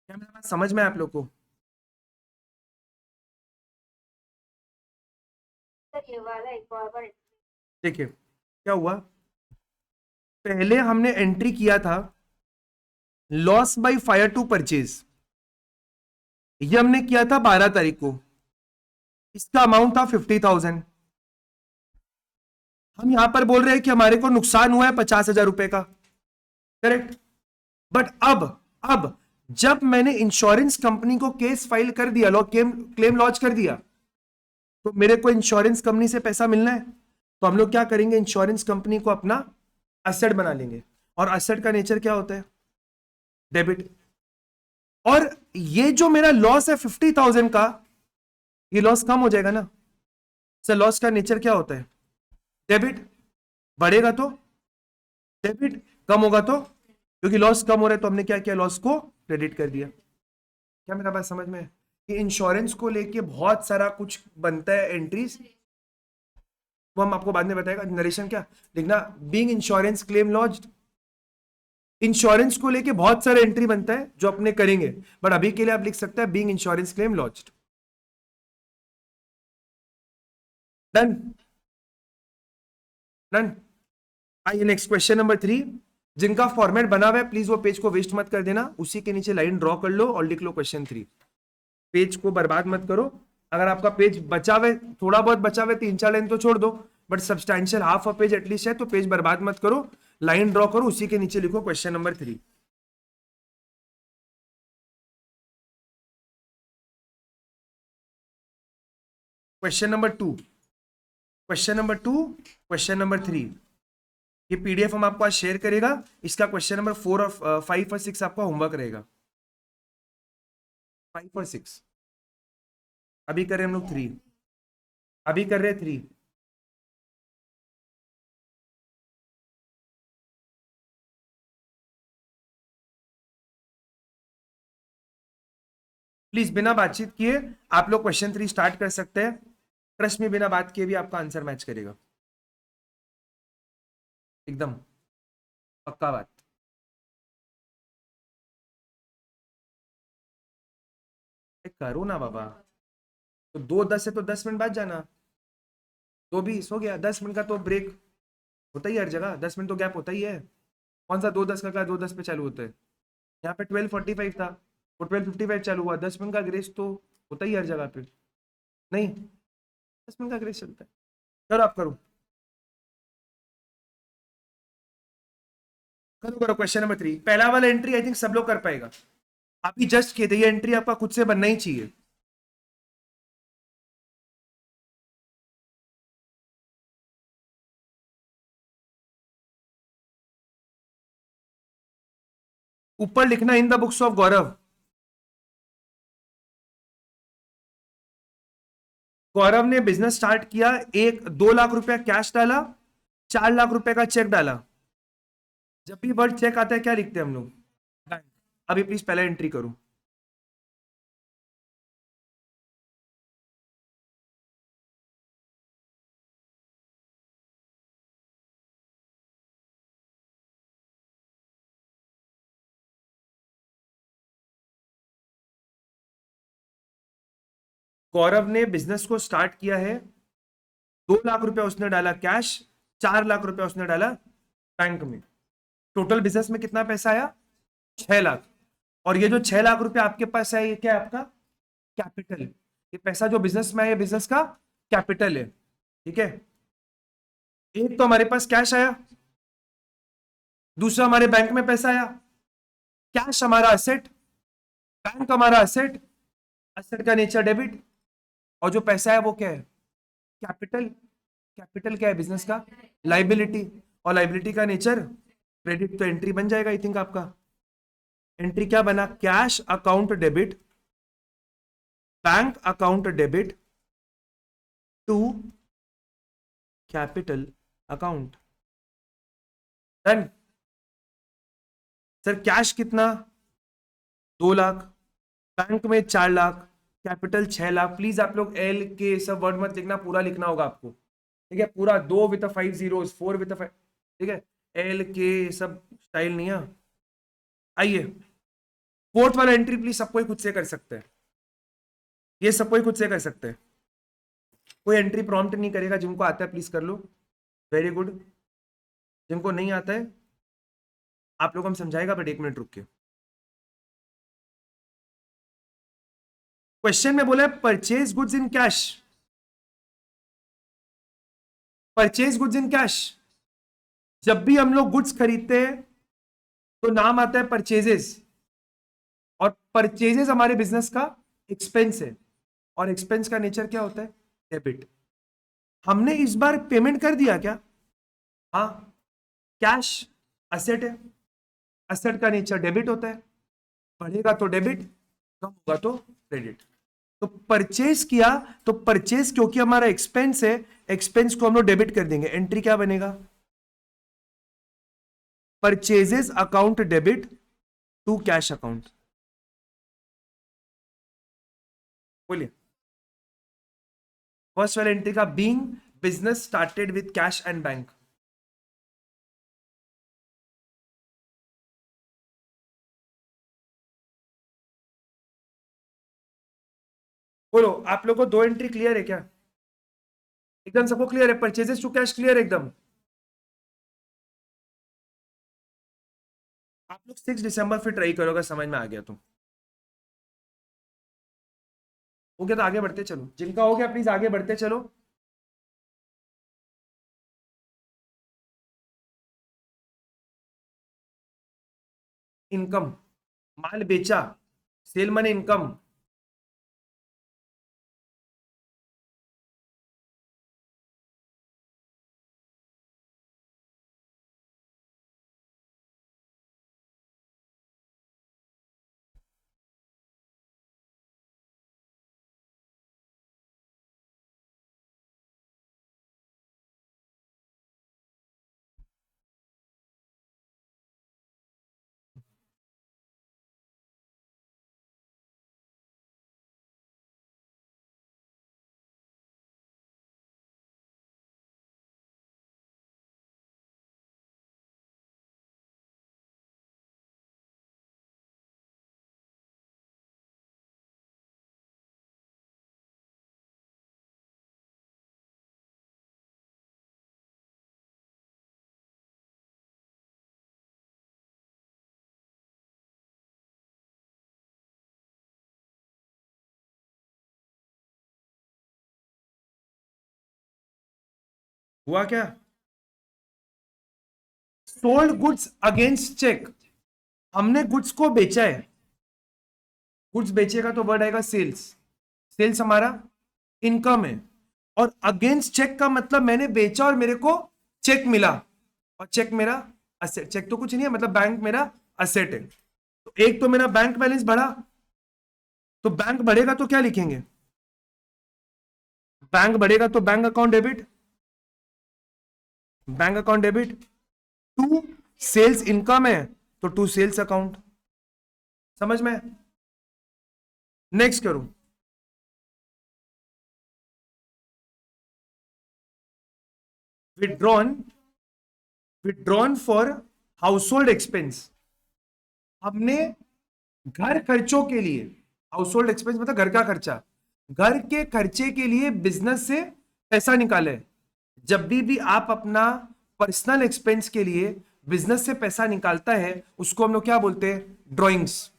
क्या मेरा बात समझ में है आप लोग को? देखिए क्या हुआ, पहले हमने एंट्री किया था loss by fire to purchase, ये हमने किया था 12 तारीख को, इसका अमाउंट था 50,000। हम यहां पर बोल रहे हैं कि हमारे को नुकसान हुआ है 50,000 रुपए का, करेक्ट। बट अब जब मैंने इंश्योरेंस कंपनी को केस फाइल कर दिया, क्लेम लॉन्च कर दिया, तो मेरे को इंश्योरेंस कंपनी से पैसा मिलना है, तो हम लोग क्या करेंगे, इंश्योरेंस कंपनी को अपना असेट बना लेंगे। और असेट का नेचर क्या होता है, डेबिट। और ये जो मेरा लॉस है 50,000 का, ये लॉस कम हो जाएगा ना सर। लॉस का नेचर क्या होता है, डेबिट। बढ़ेगा तो डेबिट, कम होगा तो, क्योंकि लॉस कम हो रहा है तो हमने क्या किया, लॉस को क्रेडिट कर दिया। क्या मेरा बात समझ में है? कि इंश्योरेंस को लेके बहुत सारा कुछ बनता है एंट्रीज, वो हम आपको बाद में बताएगा। नरेशन क्या लिखना, being insurance claim launched, insurance को लेके बहुत सारे एंट्री बनता है जो अपने करेंगे, बट अभी के लिए आप लिख सकते हैं being insurance claim launched. Done done. आइए नेक्स्ट क्वेश्चन नंबर 3। जिनका फॉर्मेट बना हुआ है प्लीज वो पेज को वेस्ट मत कर देना, उसी के नीचे लाइन ड्रॉ कर लो और लिख लो क्वेश्चन 3। पेज को बर्बाद मत करो। अगर आपका पेज बचा हुआ, थोड़ा बहुत बचा हुआ, 3-4 लाइन तो छोड़ दो, but substantial half a page at least है, तो पेज बर्बाद मत करो, लाइन ड्रॉ करो, उसी के नीचे लिखो question number 3। Question number 2, question number 2, question number 3। ये पीडीएफ हम आपको आज शेयर करेगा, इसका क्वेश्चन नंबर 4 और 5 और 6 आपका होमवर्क रहेगा। 5 और 6 अभी कर रहे हैं हम लोग 3, अभी कर रहे हैं 3। प्लीज बिना बातचीत किए आप लोग क्वेश्चन 3 स्टार्ट कर सकते हैं। ट्रस्ट में बिना बात किए भी आपका आंसर मैच करेगा, एकदम पक्का बात। करो ना बाबा, तो 2:10 से तो 10 मिनट बाद जाना, 2:20 हो गया, 10 मिनट का तो ब्रेक होता ही है हर जगह, 10 मिनट तो गैप होता ही है। कौन सा 2:10 का क्लास 2:10 पे चालू होता है, यहाँ पे 12:45 था, वो 12:55 चालू हुआ, 10 मिनट का ग्रेस तो होता ही है हर जगह पे, नहीं 10 मिनट का ग्रेस चलता है। करो आप करो, करो करो क्वेश्चन नंबर 3, पहला वाला एंट्री आई थिंक सब लोग कर पाएगा। आप ही जस्ट किए थे, ये एंट्री आपका खुद से बनना ही चाहिए। ऊपर लिखना इन द बुक्स ऑफ गौरव। गौरव ने बिजनेस स्टार्ट किया, 2 लाख रुपया कैश डाला, 4 लाख रुपए का चेक डाला। जब भी वर्ड चेक आता है क्या लिखते हैं हम लोग, बैंक। अभी प्लीज पहला एंट्री करो। गौरव ने बिजनेस को स्टार्ट किया है, 2 लाख रुपया उसने डाला कैश, 4 लाख रुपया उसने डाला बैंक में। टोटल बिजनेस में कितना पैसा आया, 6 लाख। और ये जो 6 लाख रुपया आपके पास है, ये क्या है आपका कैपिटल। ये पैसा जो बिजनेस में है, ये बिजनेस का कैपिटल है, ठीक है। एक तो हमारे पास कैश आया, दूसरा हमारे बैंक में पैसा आया। कैश हमारा असेट, बैंक हमारा असेट, असेट का नेचर डेबिट, और जो पैसा है वो क्या है, कैपिटल। कैपिटल क्या है बिजनेस का, लाइबिलिटी, और लाइबिलिटी का नेचर क्रेडिट। तो एंट्री बन जाएगा आई थिंक आपका। एंट्री क्या बना, cash account debit, bank account debit to capital account. Done. Sir cash कितना, 2 लाख, बैंक में 4 लाख, कैपिटल 6 लाख। प्लीज आप लोग एल के सब वर्ड मत लिखना, पूरा लिखना होगा आपको, ठीक है। पूरा 2 विद 5 zeros, 4 विद 5, ठीक है। एल के सब स्टाइल नहीं है। आइए फोर्थ वाला एंट्री प्लीज सबको ही खुद से कर सकते हैं, ये सबको ही खुद से कर सकते हैं। कोई एंट्री प्रॉम्प्ट नहीं करेगा, जिनको आता है प्लीज कर लो, वेरी गुड। जिनको नहीं आता है आप लोग हम समझाएगा, बट 1 मिनट रुक के। क्वेश्चन में बोला है purchase goods in cash, purchase goods in cash. जब भी हम लोग गुड्स खरीदते हैं तो नाम आता है परचेजेस, और परचेजेस हमारे बिजनेस का एक्सपेंस है, और एक्सपेंस का नेचर क्या होता है, डेबिट। हमने इस बार पेमेंट कर दिया क्या, हाँ, कैश असेट है, असेट का नेचर डेबिट होता है, बढ़ेगा तो डेबिट, कम होगा तो क्रेडिट। तो परचेज किया तो परचेज क्योंकि हमारा एक्सपेंस है, एक्सपेंस को हम लोग डेबिट कर देंगे, एंट्री क्या बनेगा, purchases account debit to cash account. बोलिए, फर्स्ट वाले एंट्री का being business started with cash and bank. बोलो आप लोगों को 2 एंट्री क्लियर है क्या, एकदम सबको क्लियर है, परचेजेस टू कैश क्लियर एकदम। आप लोग 6 दिसंबर फिर ट्राई करोगे, समझ में आ गया तो हो गया, तो आगे बढ़ते चलो, जिनका हो गया प्लीज आगे बढ़ते चलो। इनकम, माल बेचा, सेल मनी इनकम। हुआ क्या, सोल्ड गुड्स अगेंस्ट चेक, हमने गुड्स को बेचा है, गुड्स बेचेगा तो वर्ड आएगा सेल्स, सेल्स हमारा इनकम है, और अगेंस्ट चेक का मतलब मैंने बेचा और मेरे को चेक मिला, और चेक मेरा असेट, चेक तो कुछ नहीं है, मतलब बैंक मेरा असेट है। तो एक तो मेरा बैंक बैलेंस बढ़ा, तो बैंक बढ़ेगा तो क्या लिखेंगे, बैंक बढ़ेगा तो bank account debit, bank account debit to sales income है तो टू सेल्स अकाउंट, समझ में। नेक्स्ट करूं, withdrawn, withdrawn for household expense, हमने घर खर्चों के लिए, हाउस होल्ड एक्सपेंस मतलब घर का खर्चा, घर के खर्चे के लिए बिजनेस से पैसा निकाले। जब भी आप अपना पर्सनल एक्सपेंस के लिए बिजनेस से पैसा निकालता है उसको हम लोग क्या बोलते हैं, drawings.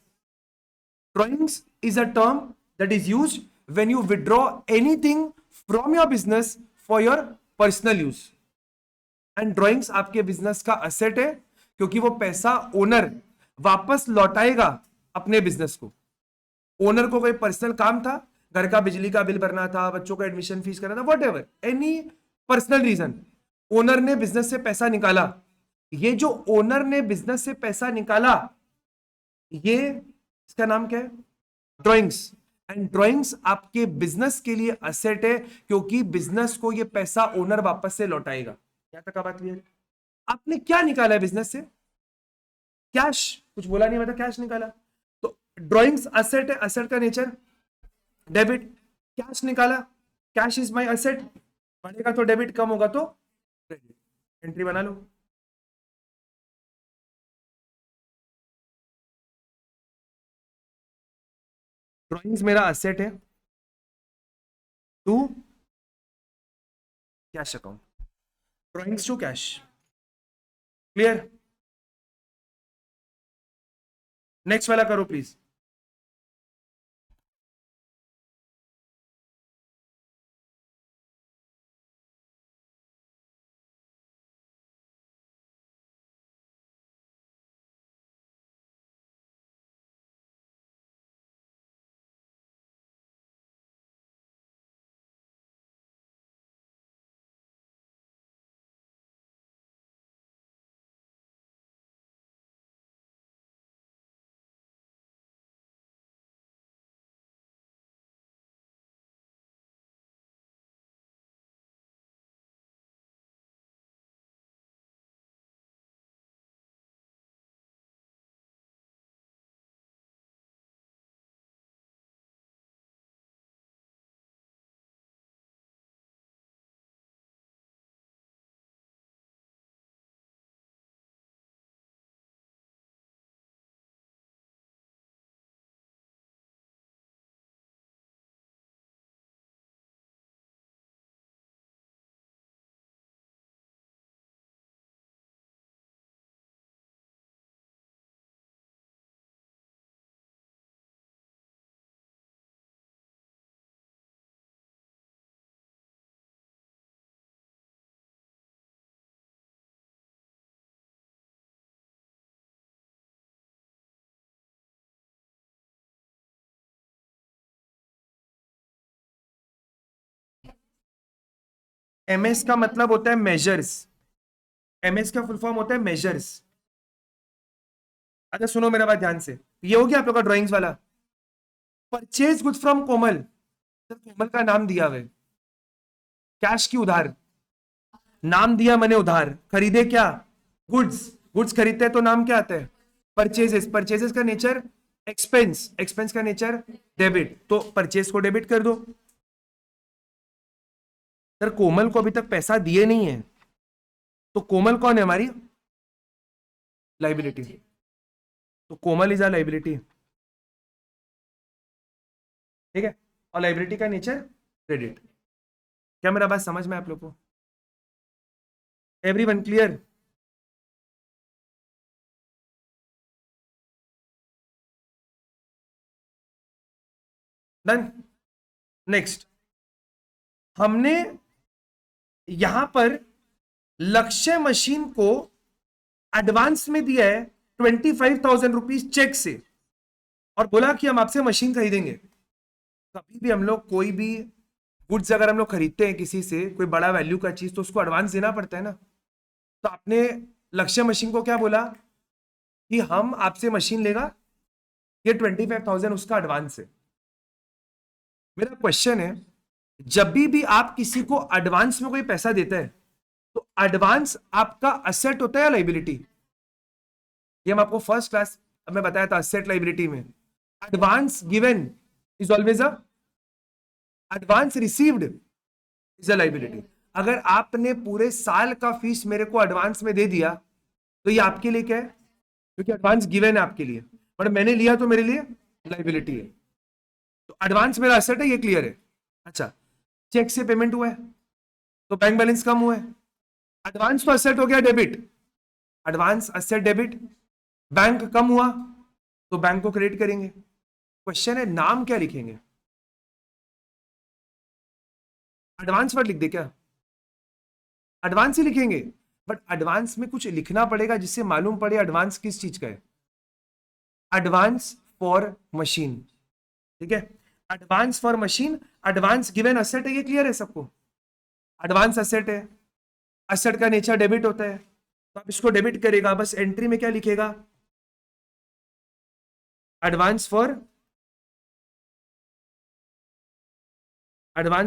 Drawings is a term that is used when you withdraw anything from your business for your personal use, and drawings आपके बिजनेस का असेट है, क्योंकि वो पैसा ओनर वापस लौटाएगा अपने बिजनेस को। ओनर को कोई पर्सनल काम था, घर का बिजली का बिल भरना था, बच्चों का एडमिशन फीस करना था, whatever any personal reason, owner ने बिजनेस से पैसा निकाला। ये जो ओनर ने बिजनेस से पैसा निकाला, ये इसका नाम क्या है, ड्रॉइंग्स। एंड ड्रॉइंग्स आपके बिजनेस के लिए असेट है, क्योंकि बिजनेस को ये पैसा ओनर वापस से लौटाएगा। यहां तक का बात क्लियर है। आपने क्या निकाला है बिजनेस से, कैश, कुछ बोला नहीं, मतलब कैश निकाला, तो ड्रॉइंग्स असेट है, असेट का नेचर डेबिट, कैश निकाला, कैश इज माय असेट, बढ़ेगा तो डेबिट, कम होगा तो क्रेडिट, एंट्री बना लो। ड्रॉइंग्स मेरा असेट है to cash account, drawings to cash. Clear? Next वाला करो प्लीज। एमएस का मतलब होता है मेजर्स। एमएस का फुल फॉर्म होता है मेजर्स। अच्छा सुनो मेरा बात ध्यान से, ये हो गया आप लोग का ड्राइंग्स वाला। Purchase goods from Komal, sir Komal का नाम दिया हुआ है, कैश की उधार, नाम दिया मैंने उधार, खरीदे क्या? गुड्स। गुड्स खरीदते हैं तो नाम क्या आता है? परचेजेस। परचेजेस का नेचर एक्सपेंस, एक्सपेंस का नेचर डेबिट, तो परचेज को डेबिट कर दो। सर कोमल को अभी तक पैसा दिए नहीं है, तो कोमल कौन है हमारी? लाइबिलिटी। तो कोमल इज अ लाइबिलिटी, ठीक है। और लाइबिलिटी का नेचर क्रेडिट। क्या मेरा बात समझ में आप लोग को? Everyone clear? डन। नेक्स्ट, हमने यहां पर लक्ष्य मशीन को एडवांस में दिया है 25,000 रुपीज चेक से, और बोला कि हम आपसे मशीन खरीदेंगे। कभी भी हम लोग कोई भी गुड्स अगर हम लोग खरीदते हैं किसी से, कोई बड़ा वैल्यू का चीज, तो उसको एडवांस देना पड़ता है ना। तो आपने लक्ष्य मशीन को क्या बोला कि हम आपसे मशीन लेगा, ये 25,000 उसका एडवांस है। मेरा क्वेश्चन है, जब भी आप किसी को एडवांस में कोई पैसा देते हैं, तो एडवांस आपका असेट होता है या लाइबिलिटी? ये हम आपको फर्स्ट क्लास में बताया था, असेट लाइबिलिटी में। Advance given is always a, advance received is a liability. अगर आपने पूरे साल का फीस मेरे को एडवांस में दे दिया, तो ये आपके लिए क्या है? क्योंकि एडवांस गिवन है आपके लिए, बट मैंने लिया तो मेरे लिए लाइबिलिटी है। तो एडवांस मेरा असेट है, ये क्लियर है। अच्छा, चेक से पेमेंट हुआ है तो बैंक बैलेंस कम हुआ है, एडवांस तो असेट हो गया debit, advance asset debit, bank कम हुआ तो बैंक को क्रेडिट करेंगे। क्वेश्चन है नाम क्या लिखेंगे? एडवांस वर्ड लिख दे क्या? एडवांस ही लिखेंगे, बट एडवांस में कुछ लिखना पड़ेगा जिससे मालूम पड़े एडवांस किस चीज का है। एडवांस फॉर मशीन, ठीक है। Advance for machine, advance given asset है, ये क्लियर है सबको? एडवांस असेट है, असेट का नेचर डेबिट होता है, तो आप इसको डेबिट करेगा, बस एंट्री में क्या लिखेगा? Advance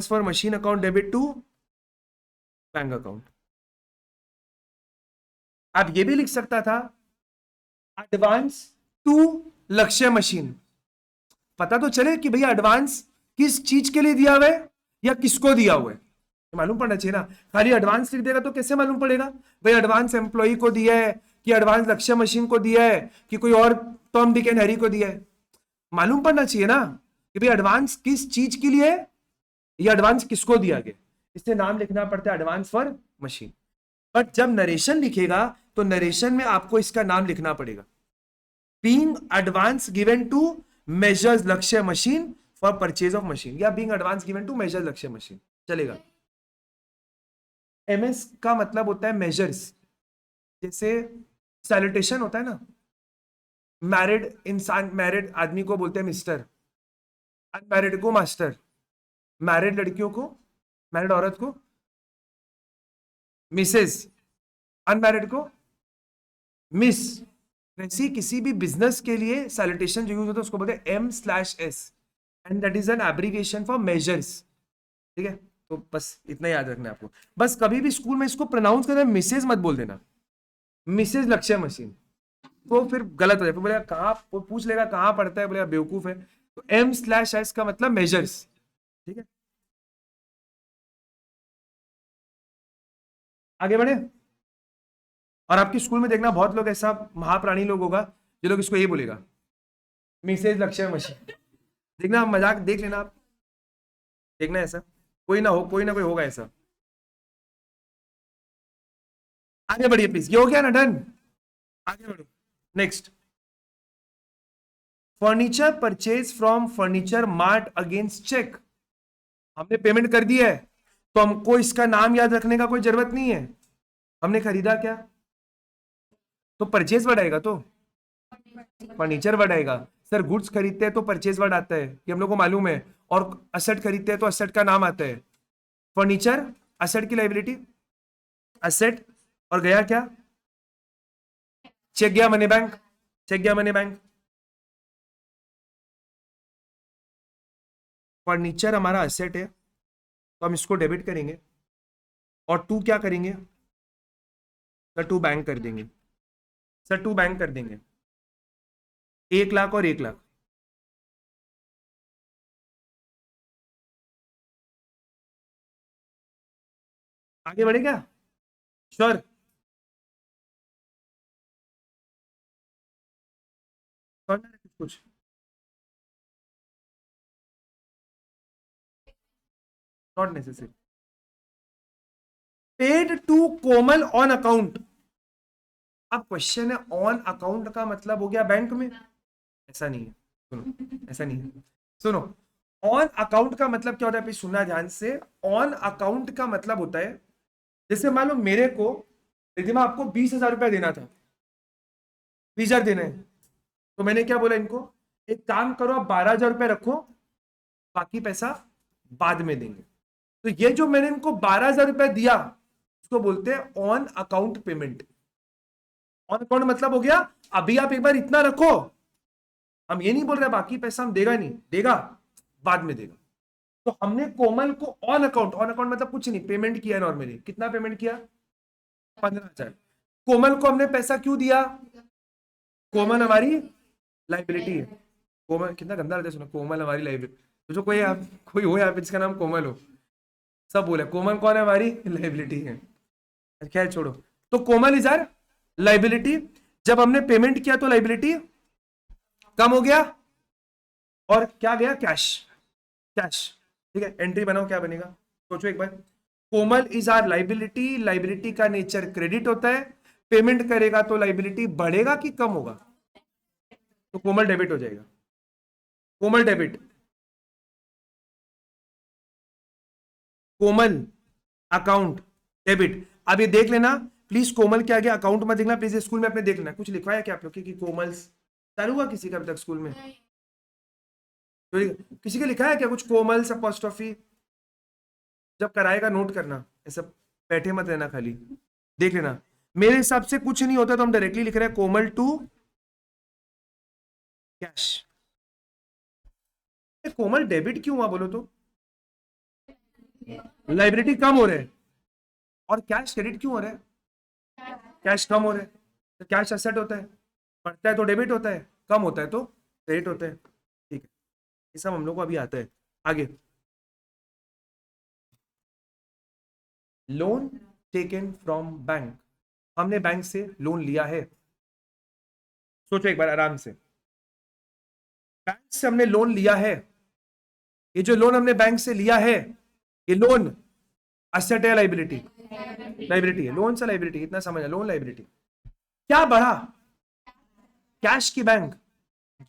for machine account debit to bank account. आप ये भी लिख सकता था एडवांस टू लक्ष्य मशीन, पता तो चले कि भैया एडवांस किस चीज के लिए दिया हुआ है या किसको दिया हुआ है, मालूम पड़ना चाहिए ना। खाली एडवांस लिख देगा तो कैसे मालूम पड़ेगा भाई एडवांस एम्प्लॉय को दिया है, कि एडवांस लक्ष्य मशीन को दिया है, कि कोई और टॉम डिक एंड हैरी को दिया है? मालूम पड़ना चाहिए ना कि भाई एडवांस किस चीज के लिए है या एडवांस किसको दिया गया। इससे नाम लिखना पड़ता है एडवांस फॉर मशीन। बट जब नरेशन लिखेगा तो नरेशन में आपको इसका नाम लिखना पड़ेगा, being advance given to messrs Lakshya machine for purchase of machine, या being advance given to messrs Lakshya machine चलेगा। एमएस का मतलब होता है मेजर्स, जैसे सैल्यूटेशन होता है ना, मैरिड इंसान, मैरिड आदमी को बोलते हैं मिस्टर, अनमैरिड को मास्टर, मैरिड लड़कियों को, मैरिड औरत को मिसेस, अनमैरिड को मिस। वैसे किसी भी बिजनेस के लिए सैल्यूटेशन जो यूज होता है उसको बोलते हैं M/S, and that is an abbreviation for measures. ठीक है, तो बस इतना याद रखना है आपको। बस कभी भी स्कूल में इसको प्रोनाउंस करना मिसेज मत बोल देना, मिसेज लक्ष्य मशीन, तो फिर गलत हो जाए, फिर बोलेगा कहाँ, पूछ लेगा कहाँ पढ़ता है, बोलेगा बेवकूफ है। तो M/S का मतलब मेजर्स। ठीक है, आगे बढ़े। और आपके स्कूल में देखना बहुत लोग ऐसा महाप्राणी लोग होगा जो लोग इसको यही बोलेगा, मिसेज लक्ष्य मशीन। देखना, मजाक देख लेना आप, देखना ऐसा कोई ना हो, कोई ना कोई होगा ऐसा। आगे बढ़िए प्लीज, ये हो गया ना डन, आगे बढ़ो। Next, furniture purchase from furniture mart against cheque. हमने पेमेंट कर दी है तो हमको इसका नाम याद रखने का कोई जरूरत नहीं है। हमने खरीदा क्या, तो परचेज वर्ड आएगा, तो फर्नीचर वर्ड आएगा। सर गुड्स खरीदते हैं तो परचेज वर्ड आता है, ये हम लोग को मालूम है। और असेट खरीदते हैं तो असेट का नाम आता है। फर्नीचर असेट की लाइबिलिटी, असेट, और गया क्या, चेक गया मनी बैंक, चेक गया मनी बैंक। फर्नीचर हमारा असेट है तो हम इसको डेबिट करेंगे, और टू क्या करेंगे, सर टू बैंक कर देंगे, सर टू बैंक कर देंगे, 1 लाख और 1 लाख। आगे बढ़े क्या, श्योर। कुछ not necessary. Paid to Komal on account. अब क्वेश्चन है ऑन अकाउंट का मतलब हो गया बैंक में, ऐसा नहीं है, सुनो ऐसा नहीं है, सुनो। ऑन अकाउंट का मतलब क्या होता है, सुनना ध्यान से। ऑन अकाउंट का मतलब होता है, जैसे मान लो मेरे को रिधिमा आपको 20,000 रुपया देना था, 20,000 देना है, तो मैंने क्या बोला इनको, एक काम करो आप 12,000 रुपया रखो, बाकी पैसा बाद में देंगे। तो ये जो मैंने इनको 12,000 रुपया दिया उसको बोलते हैं on account payment. On account मतलब हो गया अभी आप एक बार इतना रखो, हम ये नहीं बोल रहे बाकी पैसा हम देगा नहीं, देगा बाद में देगा। तो हमने कोमल को ऑन अकाउंट, ऑन अकाउंट मतलब कुछ नहीं, पेमेंट किया नॉर्मली, कितना पेमेंट किया, 15,000। कोमल को हमने पैसा क्यों दिया, कोमल हमारी लाइबिलिटी है। कोमल कितना गंदा रहता है, सुनो, कोमल हमारी लाइबिलिटी। तो जो कोई कोई हो यहाँ पे जिसका नाम कोमल हो, सब बोले कोमल कौन है, हमारी लाइबिलिटी है। खैर छोड़ो, तो कोमल इज आर लाइबिलिटी। जब हमने पेमेंट किया तो लाइबिलिटी कम हो गया, और क्या गया, कैश, कैश। ठीक है, एंट्री बनाओ, क्या बनेगा, सोचो एक बार। कोमल इज आर लाइबिलिटी, लाइबिलिटी का नेचर क्रेडिट होता है, पेमेंट करेगा तो लाइबिलिटी बढ़ेगा कि कम होगा, तो कोमल डेबिट हो जाएगा, कोमल डेबिट, कोमल अकाउंट डेबिट। अब ये देख लेना प्लीज, कोमल के आगे अकाउंट मत देखना प्लीज, स्कूल में अपने देख लेना कुछ लिखवाया क्या आप लोग कि कोमल चालू हुआ किसी का अभी तक स्कूल में, तो किसी का लिखा है क्या कुछ, कोमल अपोस्ट्रोफी, जब कराएगा नोट करना, ऐसा बैठे मत रहना, खाली देख लेना। मेरे हिसाब से कुछ नहीं होता तो हम डायरेक्टली लिख रहे हैं कोमल टू कैश। कोमल डेबिट क्यों हुआ बोलो तो, लाइबिलिटी कम हो रहे हैं, और कैश क्रेडिट क्यों हो रहा है, कैश कम हो रहा है। तो कैश एसेट होता है, बढ़ता है तो डेबिट होता है, कम होता है तो क्रेडिट होता है। ठीक है, ये सब हम लोग को अभी आता है। आगे, लोन टेकन फ्रॉम बैंक, हमने बैंक से लोन लिया है, सोचो एक बार आराम से, बैंक से हमने लोन लिया है, ये जो लोन हमने बैंक से लिया है, ये लोन असेट है लाइबिलिटी? लाइबिलिटी है। लोन से लाइबिलिटी, इतना समझ, लोन लाइबिलिटी। क्या बढ़ा? कैश की बैंक।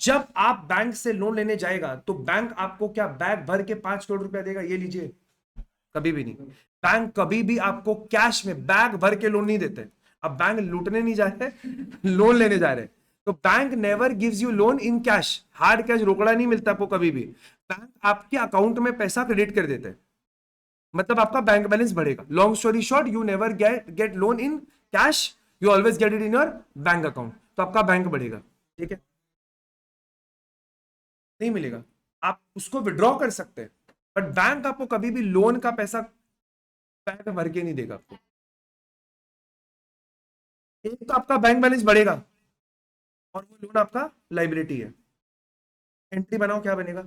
जब आप बैंक से लोन लेने जाएगा तो बैंक आपको क्या बैग भर के 5 करोड़ रुपया देगा, ये लीजिए? कभी भी नहीं। बैंक कभी भी आपको कैश में बैग भर के लोन नहीं देते। अब बैंक लूटने नहीं जा रहे, लोन लेने जा रहे। तो bank never gives you loan in cash, hard cash रोकड़ा नहीं मिलता आपको कभी भी। बैंक आपके अकाउंट में पैसा क्रेडिट कर देते हैं, मतलब आपका बैंक बैलेंस बढ़ेगा। Long story short, you never get loan in cash, you always get it in your bank account, तो आपका बैंक बढ़ेगा। ठीक है, नहीं मिलेगा, आप उसको विड्रॉ कर सकते हैं, बट बैंक आपको कभी भी लोन का पैसा बैंक भर के नहीं देगा आपको। एक तो आपका बैंक बैलेंस बढ़ेगा और वो लोन आपका लाइबिलिटी है। एंट्री बनाओ, क्या बनेगा?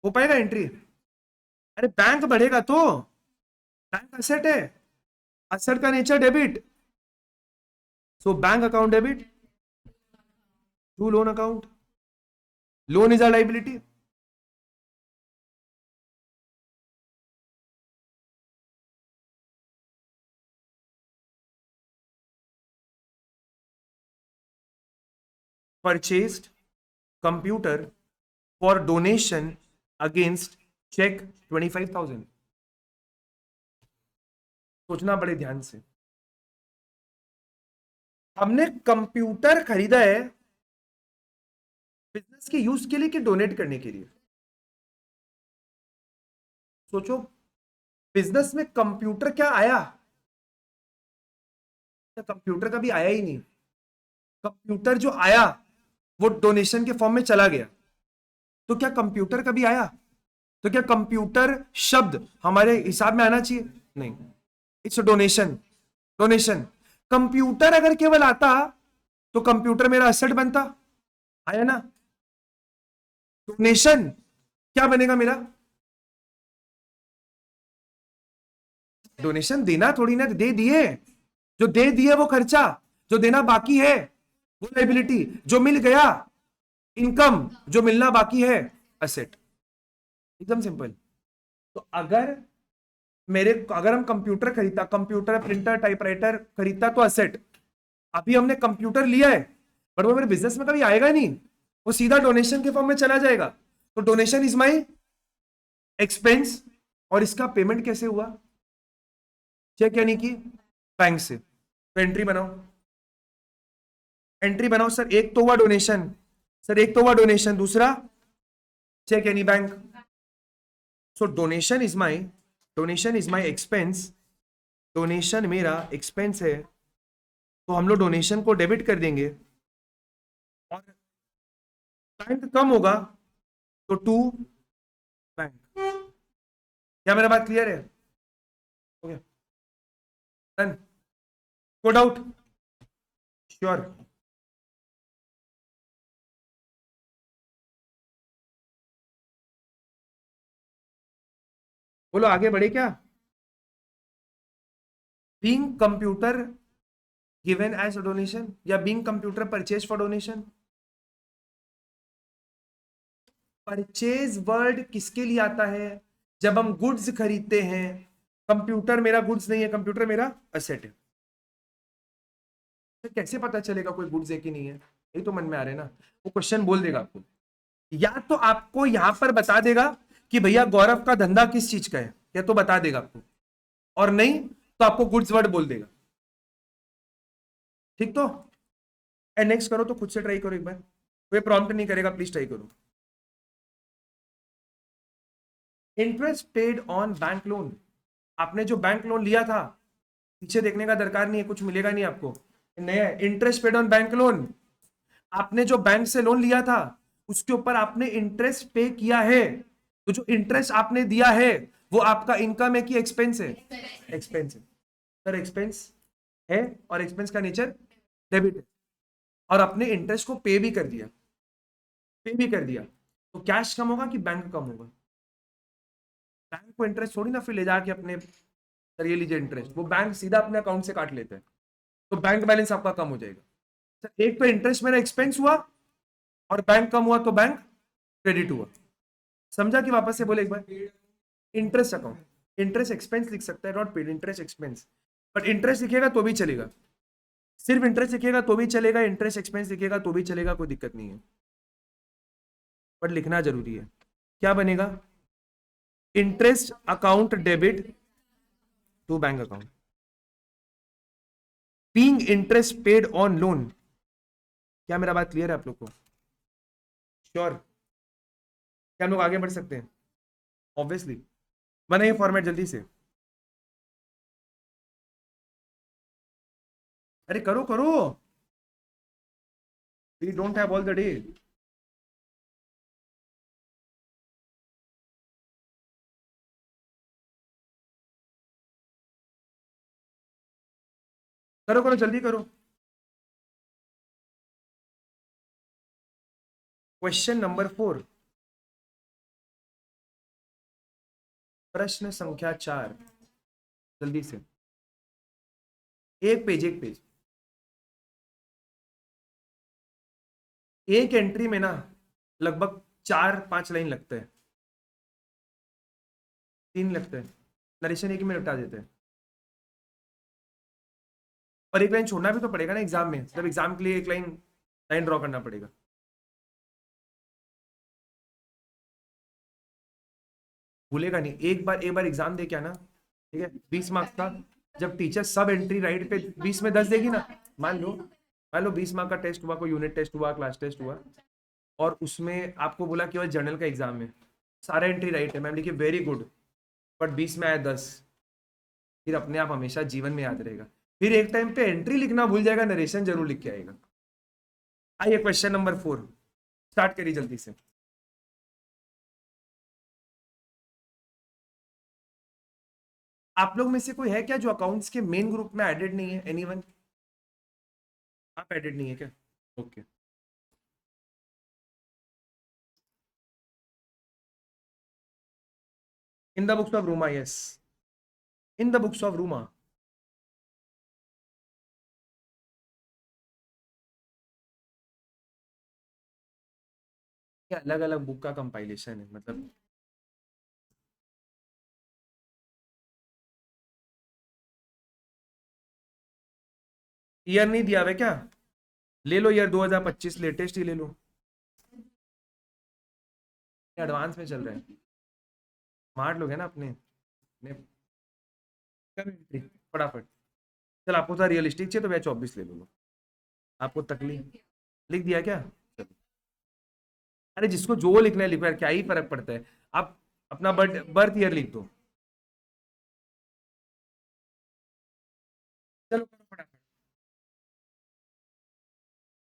हो पाएगा एंट्री? अरे बैंक बढ़ेगा तो, बैंक असेट है, असेट का nature debit, so bank account debit to loan account, loan is a liability. Purchased computer for donation against cheque 25,000। सोचना बड़े ध्यान से, हमने कंप्यूटर खरीदा है बिजनेस के यूज के लिए कि डोनेट करने के लिए? सोचो, बिजनेस में कंप्यूटर क्या आया? कंप्यूटर कभी आया ही नहीं। कंप्यूटर जो आया वो डोनेशन के फॉर्म में चला गया। तो क्या कंप्यूटर कभी आया? तो क्या कंप्यूटर शब्द हमारे हिसाब में आना चाहिए? नहीं, इट्स डोनेशन। डोनेशन। कंप्यूटर अगर केवल आता तो कंप्यूटर मेरा असेट बनता, आया ना? डोनेशन क्या बनेगा मेरा? डोनेशन देना थोड़ी ना, दे दिए, जो दे दिए वो खर्चा, जो देना बाकी है वो लाइबिलिटी, जो मिल गया इनकम, जो मिलना बाकी है असेट। एकदम सिंपल। तो अगर हम कंप्यूटर खरीदता, कंप्यूटर, प्रिंटर, टाइपराइटर खरीदता तो असेट। अभी हमने कंप्यूटर लिया है बट वो मेरे बिजनेस में कभी आएगा नहीं, वो सीधा डोनेशन के फॉर्म में चला जाएगा। तो डोनेशन इज माई एक्सपेंस। और इसका पेमेंट कैसे हुआ? चेक यानी कि बैंक से। तो एंट्री बनाओ, एंट्री बनाओ सर। एक तो हुआ डोनेशन, सर एक तो हुआ डोनेशन, दूसरा चेक यानी bank. So donation is my expense. Donation मेरा एक्सपेंस है, तो हम लोग डोनेशन को डेबिट कर देंगे। और बैंक कम होगा तो टू बैंक। क्या मेरा बात क्लियर है? हो गया, डन? को डाउट? श्योर। बोलो आगे बढ़े क्या? Being computer given as a donation या being computer purchase for donation? Purchase word किसके लिए आता है? जब हम गुड्स खरीदते हैं। कंप्यूटर मेरा गुड्स नहीं है, कंप्यूटर मेरा असेट है। तो कैसे पता चलेगा कोई गुड्स है कि नहीं है? यही तो मन में आ रहा है ना। वो क्वेश्चन बोल देगा आपको, या तो आपको यहां पर बता देगा कि भैया गौरव का धंधा किस चीज का है, या तो बता देगा आपको, और नहीं तो आपको गुड्स वर्ड बोल देगा। ठीक तो नेक्स्ट करो, तो खुद से ट्राई करो एक बार, कोई प्रॉम्प्ट नहीं करेगा, प्लीज ट्राई करो। Interest paid on bank loan. आपने जो बैंक लोन लिया था, पीछे देखने का दरकार नहीं है, कुछ मिलेगा नहीं आपको, नया interest paid on bank loan. आपने जो बैंक से लोन लिया था उसके ऊपर आपने इंटरेस्ट पे किया है, तो जो इंटरेस्ट आपने दिया है वो आपका इनकम है कि एक्सपेंस है? एक्सपेंस है सर, एक्सपेंस है, और एक्सपेंस का नेचर डेबिट है। और अपने इंटरेस्ट को पे भी कर दिया, पे भी कर दिया, तो कैश कम होगा कि बैंक कम होगा? बैंक को इंटरेस्ट थोड़ी ना फिर ले जाके अपने, सर ये लीजिए इंटरेस्ट, वो बैंक सीधा अपने अकाउंट से काट लेते हैं। तो बैंक बैलेंस आपका कम हो जाएगा। सर एक तो इंटरेस्ट मेरा एक्सपेंस हुआ और बैंक कम हुआ तो बैंक क्रेडिट हुआ। समझा कि वापस से बोले एक बार? इंटरेस्ट अकाउंट इंटरेस्ट एक्सपेंस लिख सकता है, not paid interest expense. But interest लिखेगा तो भी चलेगा, सिर्फ इंटरेस्ट लिखेगा तो भी चलेगा, इंटरेस्ट एक्सपेंस लिखेगा तो भी चलेगा, कोई दिक्कत नहीं है, बट लिखना जरूरी है। क्या बनेगा? Interest account debit to bank account, being interest paid on loan. क्या मेरा बात क्लियर है आप लोग को? श्योर? क्या हम लोग आगे बढ़ सकते हैं? ऑब्वियसली। बनाइए फॉर्मेट जल्दी से। अरे करो करो, we don't have all the day. करो करो जल्दी करो। क्वेश्चन नंबर 4, प्रश्न संख्या 4, जल्दी से। एक पेज एक पेज। एक एंट्री में ना लगभग 4-5 लाइन लगते हैं, 3 लगते हैं, नरेशन एक ही में निपटा देते हैं। और एक लाइन छोड़ना भी तो पड़ेगा ना एग्जाम में, जब एग्जाम के लिए एक लाइन लाइन ड्रॉ करना पड़ेगा। भूलेगा नहीं, एक बार एग्जाम दे के आना, ठीक है? 20 मार्क्स का, जब टीचर सब एंट्री राइट पे 20 में 10 देगी ना, मान लो 20 मार्क का टेस्ट हुआ, कोई यूनिट टेस्ट हुआ, क्लास टेस्ट हुआ, और उसमें आपको बोला केवल जर्नल का एग्जाम है, सारा एंट्री राइट है, मैम लिखी वेरी गुड, बट 20 में आया 10, फिर अपने आप हमेशा जीवन में याद रहेगा। फिर एक टाइम पे एंट्री लिखना भूल जाएगा, नरेशन जरूर लिख के आएगा। आइए क्वेश्चन नंबर 4 स्टार्ट करिए जल्दी से। आप लोग में से कोई है क्या जो अकाउंट्स के मेन ग्रुप में एडेड नहीं है? एनीवन? आप एडेड नहीं है क्या? Okay. In the books of Ruma, yes, in the books of Ruma. ये अलग अलग बुक का कंपाइलेशन है, मतलब ईयर नहीं दिया हुआ है क्या? ले लो ईयर 2025 लेटेस्ट ही ले लो, एडवांस में चल रहे हैं, स्मार्ट लोग हैं ना अपने अपने। कर entry, फटाफट। चल आपको था रियलिस्टिक चाहिए तो भैया 24 ले लो। आपको तकलीफ लिख दिया क्या? चलो। अरे जिसको जो लिखना है लिखो यार, क्या ही फर्क पड़ता है। आप अपना बर्थ बर्थ ईयर लिख दो। चलो करो फटाफट।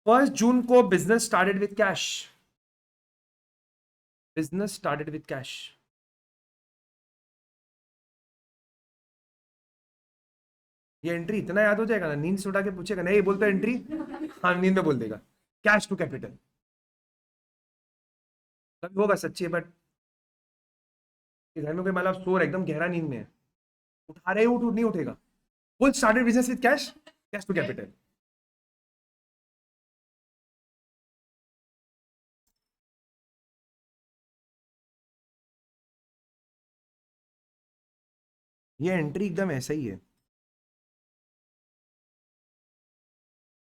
1 जून को business started with cash, business started with cash. ये एंट्री इतना याद हो जाएगा ना, नींद से उठा के पूछेगा नहीं, ये बोलता एंट्री, हाँ नींद में बोल देगा। कैश टू कैपिटल, कभी होगा सच्ची, बट घर में कोई मतलब सो रहा है, एकदम गहरा नींद में है, उठा रहे उठ उठ नहीं उठेगा, full started business with cash, cash to capital. ये एंट्री एकदम ऐसा ही है,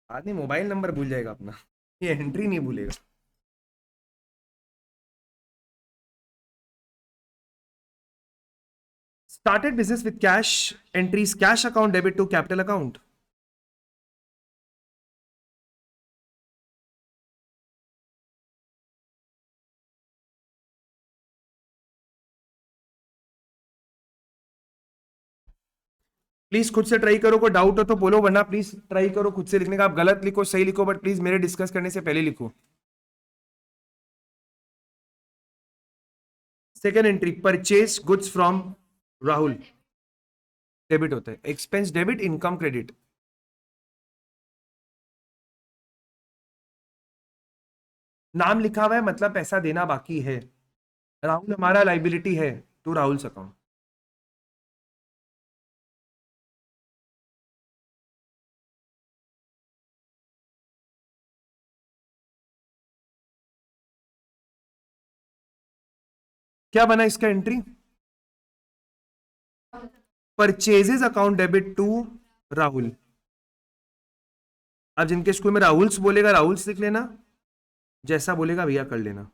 आदमी मोबाइल नंबर भूल जाएगा अपना, ये एंट्री नहीं भूलेगा। Started business with cash, entries cash account debit to capital account. Please खुद से ट्राई करो, कोई डाउट हो तो बोलो, वरना प्लीज ट्राई करो खुद से लिखने का। आप गलत लिखो सही लिखो, बट प्लीज मेरे डिस्कस करने से पहले लिखो। Second entry, purchase goods from Rahul, debit होता है, एक्सपेंस डेबिट, इनकम क्रेडिट। नाम लिखा हुआ है मतलब पैसा देना बाकी है, राहुल हमारा लाइबिलिटी है टू राहुल अकाउंट। क्या बना इसका entry? Purchases account debit to Rahul. अब जिनके स्कूल में राहुल्स बोलेगा राहुल्स लिख लेना, जैसा बोलेगा भैया कर लेना।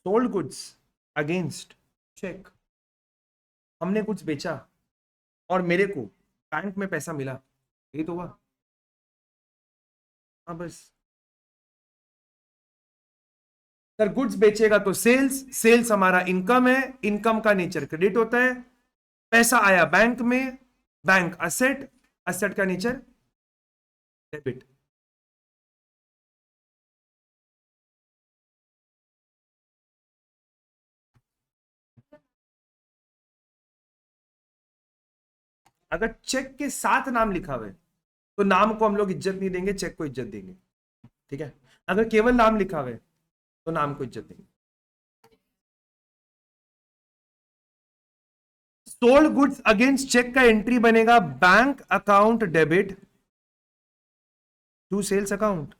सोल्ड गुड्स अगेंस्ट चेक, हमने कुछ बेचा और मेरे को बैंक में पैसा मिला, यही तो हुआ। हाँ बस। सर गुड्स बेचेगा तो सेल्स, सेल्स हमारा इनकम है, इनकम का नेचर क्रेडिट होता है, पैसा आया बैंक में, बैंक असेट, असेट का नेचर डेबिट। अगर चेक के साथ नाम लिखा हुआ है तो नाम को हम लोग इज्जत नहीं देंगे, चेक को इज्जत देंगे, ठीक है। अगर केवल नाम लिखा हुआ है तो नाम को इज्जत देंगे। सोल्ड गुड्स अगेंस्ट चेक का एंट्री बनेगा bank account debit to sales account.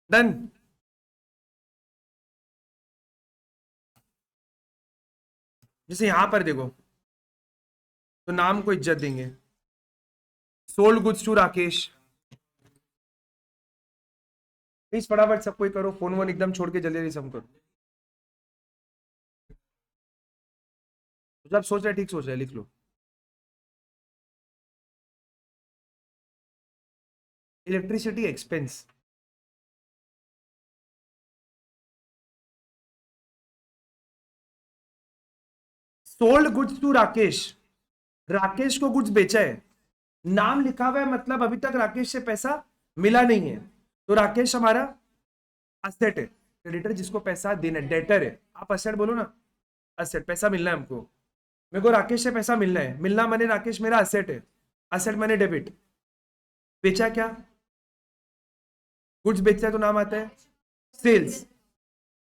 Done. जैसे यहां पर देखो तो नाम को इज्जत देंगे, sold goods to Rakesh. Please फटाफट सब कोई करो, फोन वोन एकदम छोड़ के जल्दी जल्दी सब करो। जब सोच रहे ठीक सोच रहे, लिख लो। Electricity expense, sold goods to Rakesh, Rakesh को गुड्स बेचा है, नाम लिखा हुआ है मतलब अभी तक राकेश से पैसा मिला नहीं है, तो राकेश हमारा असेट है, क्रेडिटर जिसको पैसा देना, डेटर है, आप असेट बोलो ना, असेट पैसा मिलना है हमको, मेरे को राकेश से पैसा मिलना है, मिलना माने राकेश मेरा असेट है, असेट माने डेबिट। बेचा क्या? गुड्स बेचता है तो नाम आता है सेल्स,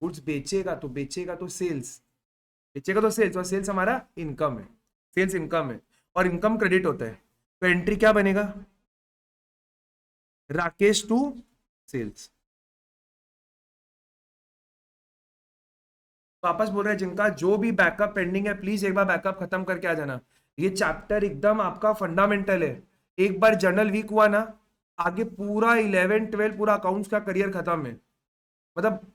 गुड्स बेचेगा तो सेल्स, बेचेगा तो सेल्स, और सेल्स हमारा इनकम है, सेल्स इनकम है, और इनकम क्रेडिट होता है, तो एंट्री क्या बनेगा? Rakesh to sales. वापस बोल रहे हैं जिनका जो भी बैकअप पेंडिंग है प्लीज एक बार बैकअप खत्म करके आ जाना, ये चैप्टर एकदम आपका फंडामेंटल है, एक बार जर्नल वीक हुआ ना, आगे पूरा 11 12 पूरा अकाउंट्स का करियर खत्म है। मतलब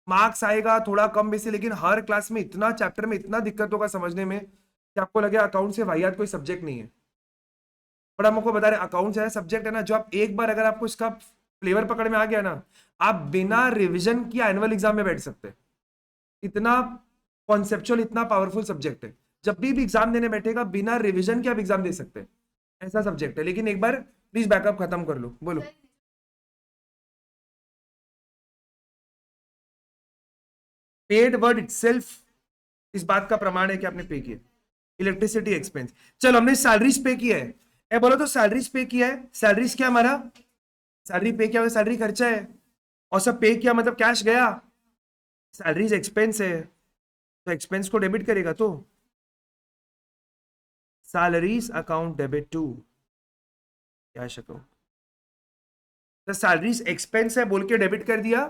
मार्क्स आएगा थोड़ा कम बेसी, लेकिन हर क्लास में इतना चैप्टर में इतना दिक्कत होगा समझने में कि आपको लगे अकाउंट से वाहियात कोई सब्जेक्ट नहीं है। पर हम आपको बता रहे अकाउंट ऐसा सब्जेक्ट है ना जो आप एक बार अगर आपको इसका फ्लेवर पकड़ में आ गया ना, आप बिना रिविजन किए एनुअल एग्जाम में बैठ सकते हैं, इतना कॉन्सेप्चुअल इतना पावरफुल सब्जेक्ट है, जब भी एग्जाम देने बैठेगा बिना रिविजन के आप एग्जाम दे सकते हैं, ऐसा सब्जेक्ट है। लेकिन एक बार प्लीज बैकअप खत्म कर लो, बोलो। पेड वर्ड इटसेल्फ इस बात का प्रमाण है कि आपने पे किया। इलेक्ट्रिसिटी एक्सपेंस, चलो हमने सैलरीज पे किया है, ए बोलो तो सैलरीज पे किया है, सैलरीज क्या हमारा, सैलरी पे किया, सैलरी खर्चा है, और सब पे किया मतलब कैश गया, सैलरीज एक्सपेंस है तो एक्सपेंस को डेबिट करेगा, तो salaries account debit to cash account, तो सैलरीज एक्सपेंस है बोल के डेबिट कर दिया,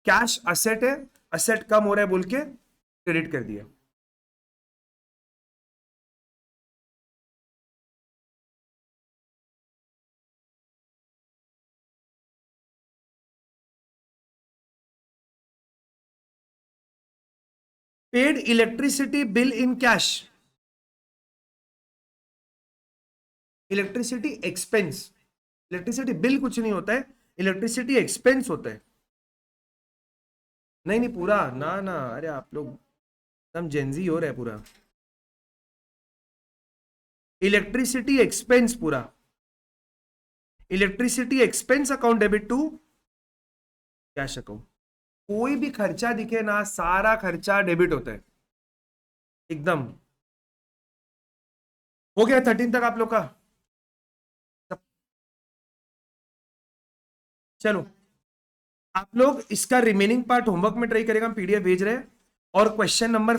कैश असेट है, असेट कम हो रहा है बोल के क्रेडिट कर दिया। Paid electricity bill in cash, electricity expense, electricity bill कुछ नहीं होता है, इलेक्ट्रिसिटी एक्सपेंस होता है। नहीं नहीं पूरा ना ना, अरे आप लोग एकदम जेंजी हो रहे हैं पूरा, इलेक्ट्रिसिटी एक्सपेंस पूरा, electricity expense account debit to cash account. कोई भी खर्चा दिखे ना, सारा खर्चा डेबिट होता है एकदम, हो गया 13 तक आप लोग का? चलो आप लोग इसका रिमेनिंग पार्ट होमवर्क में ट्राई करेगा, हम पीडीएफ भेज रहे हैं। और क्वेश्चन नंबर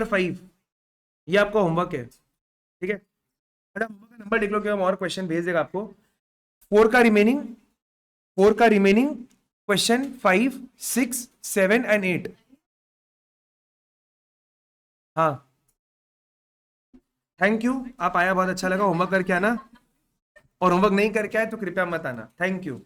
5 ये आपका होमवर्क है, ठीक है? मैडम होमवर्क का नंबर लिख लो कि हम और क्वेश्चन भेज देगा आपको। फोर का रिमेनिंग क्वेश्चन 5, 6, 7 एंड 8। हाँ थैंक यू, आप आया बहुत अच्छा लगा। होमवर्क करके आना, और होमवर्क नहीं करके आए तो कृपया मत आना। Thank you.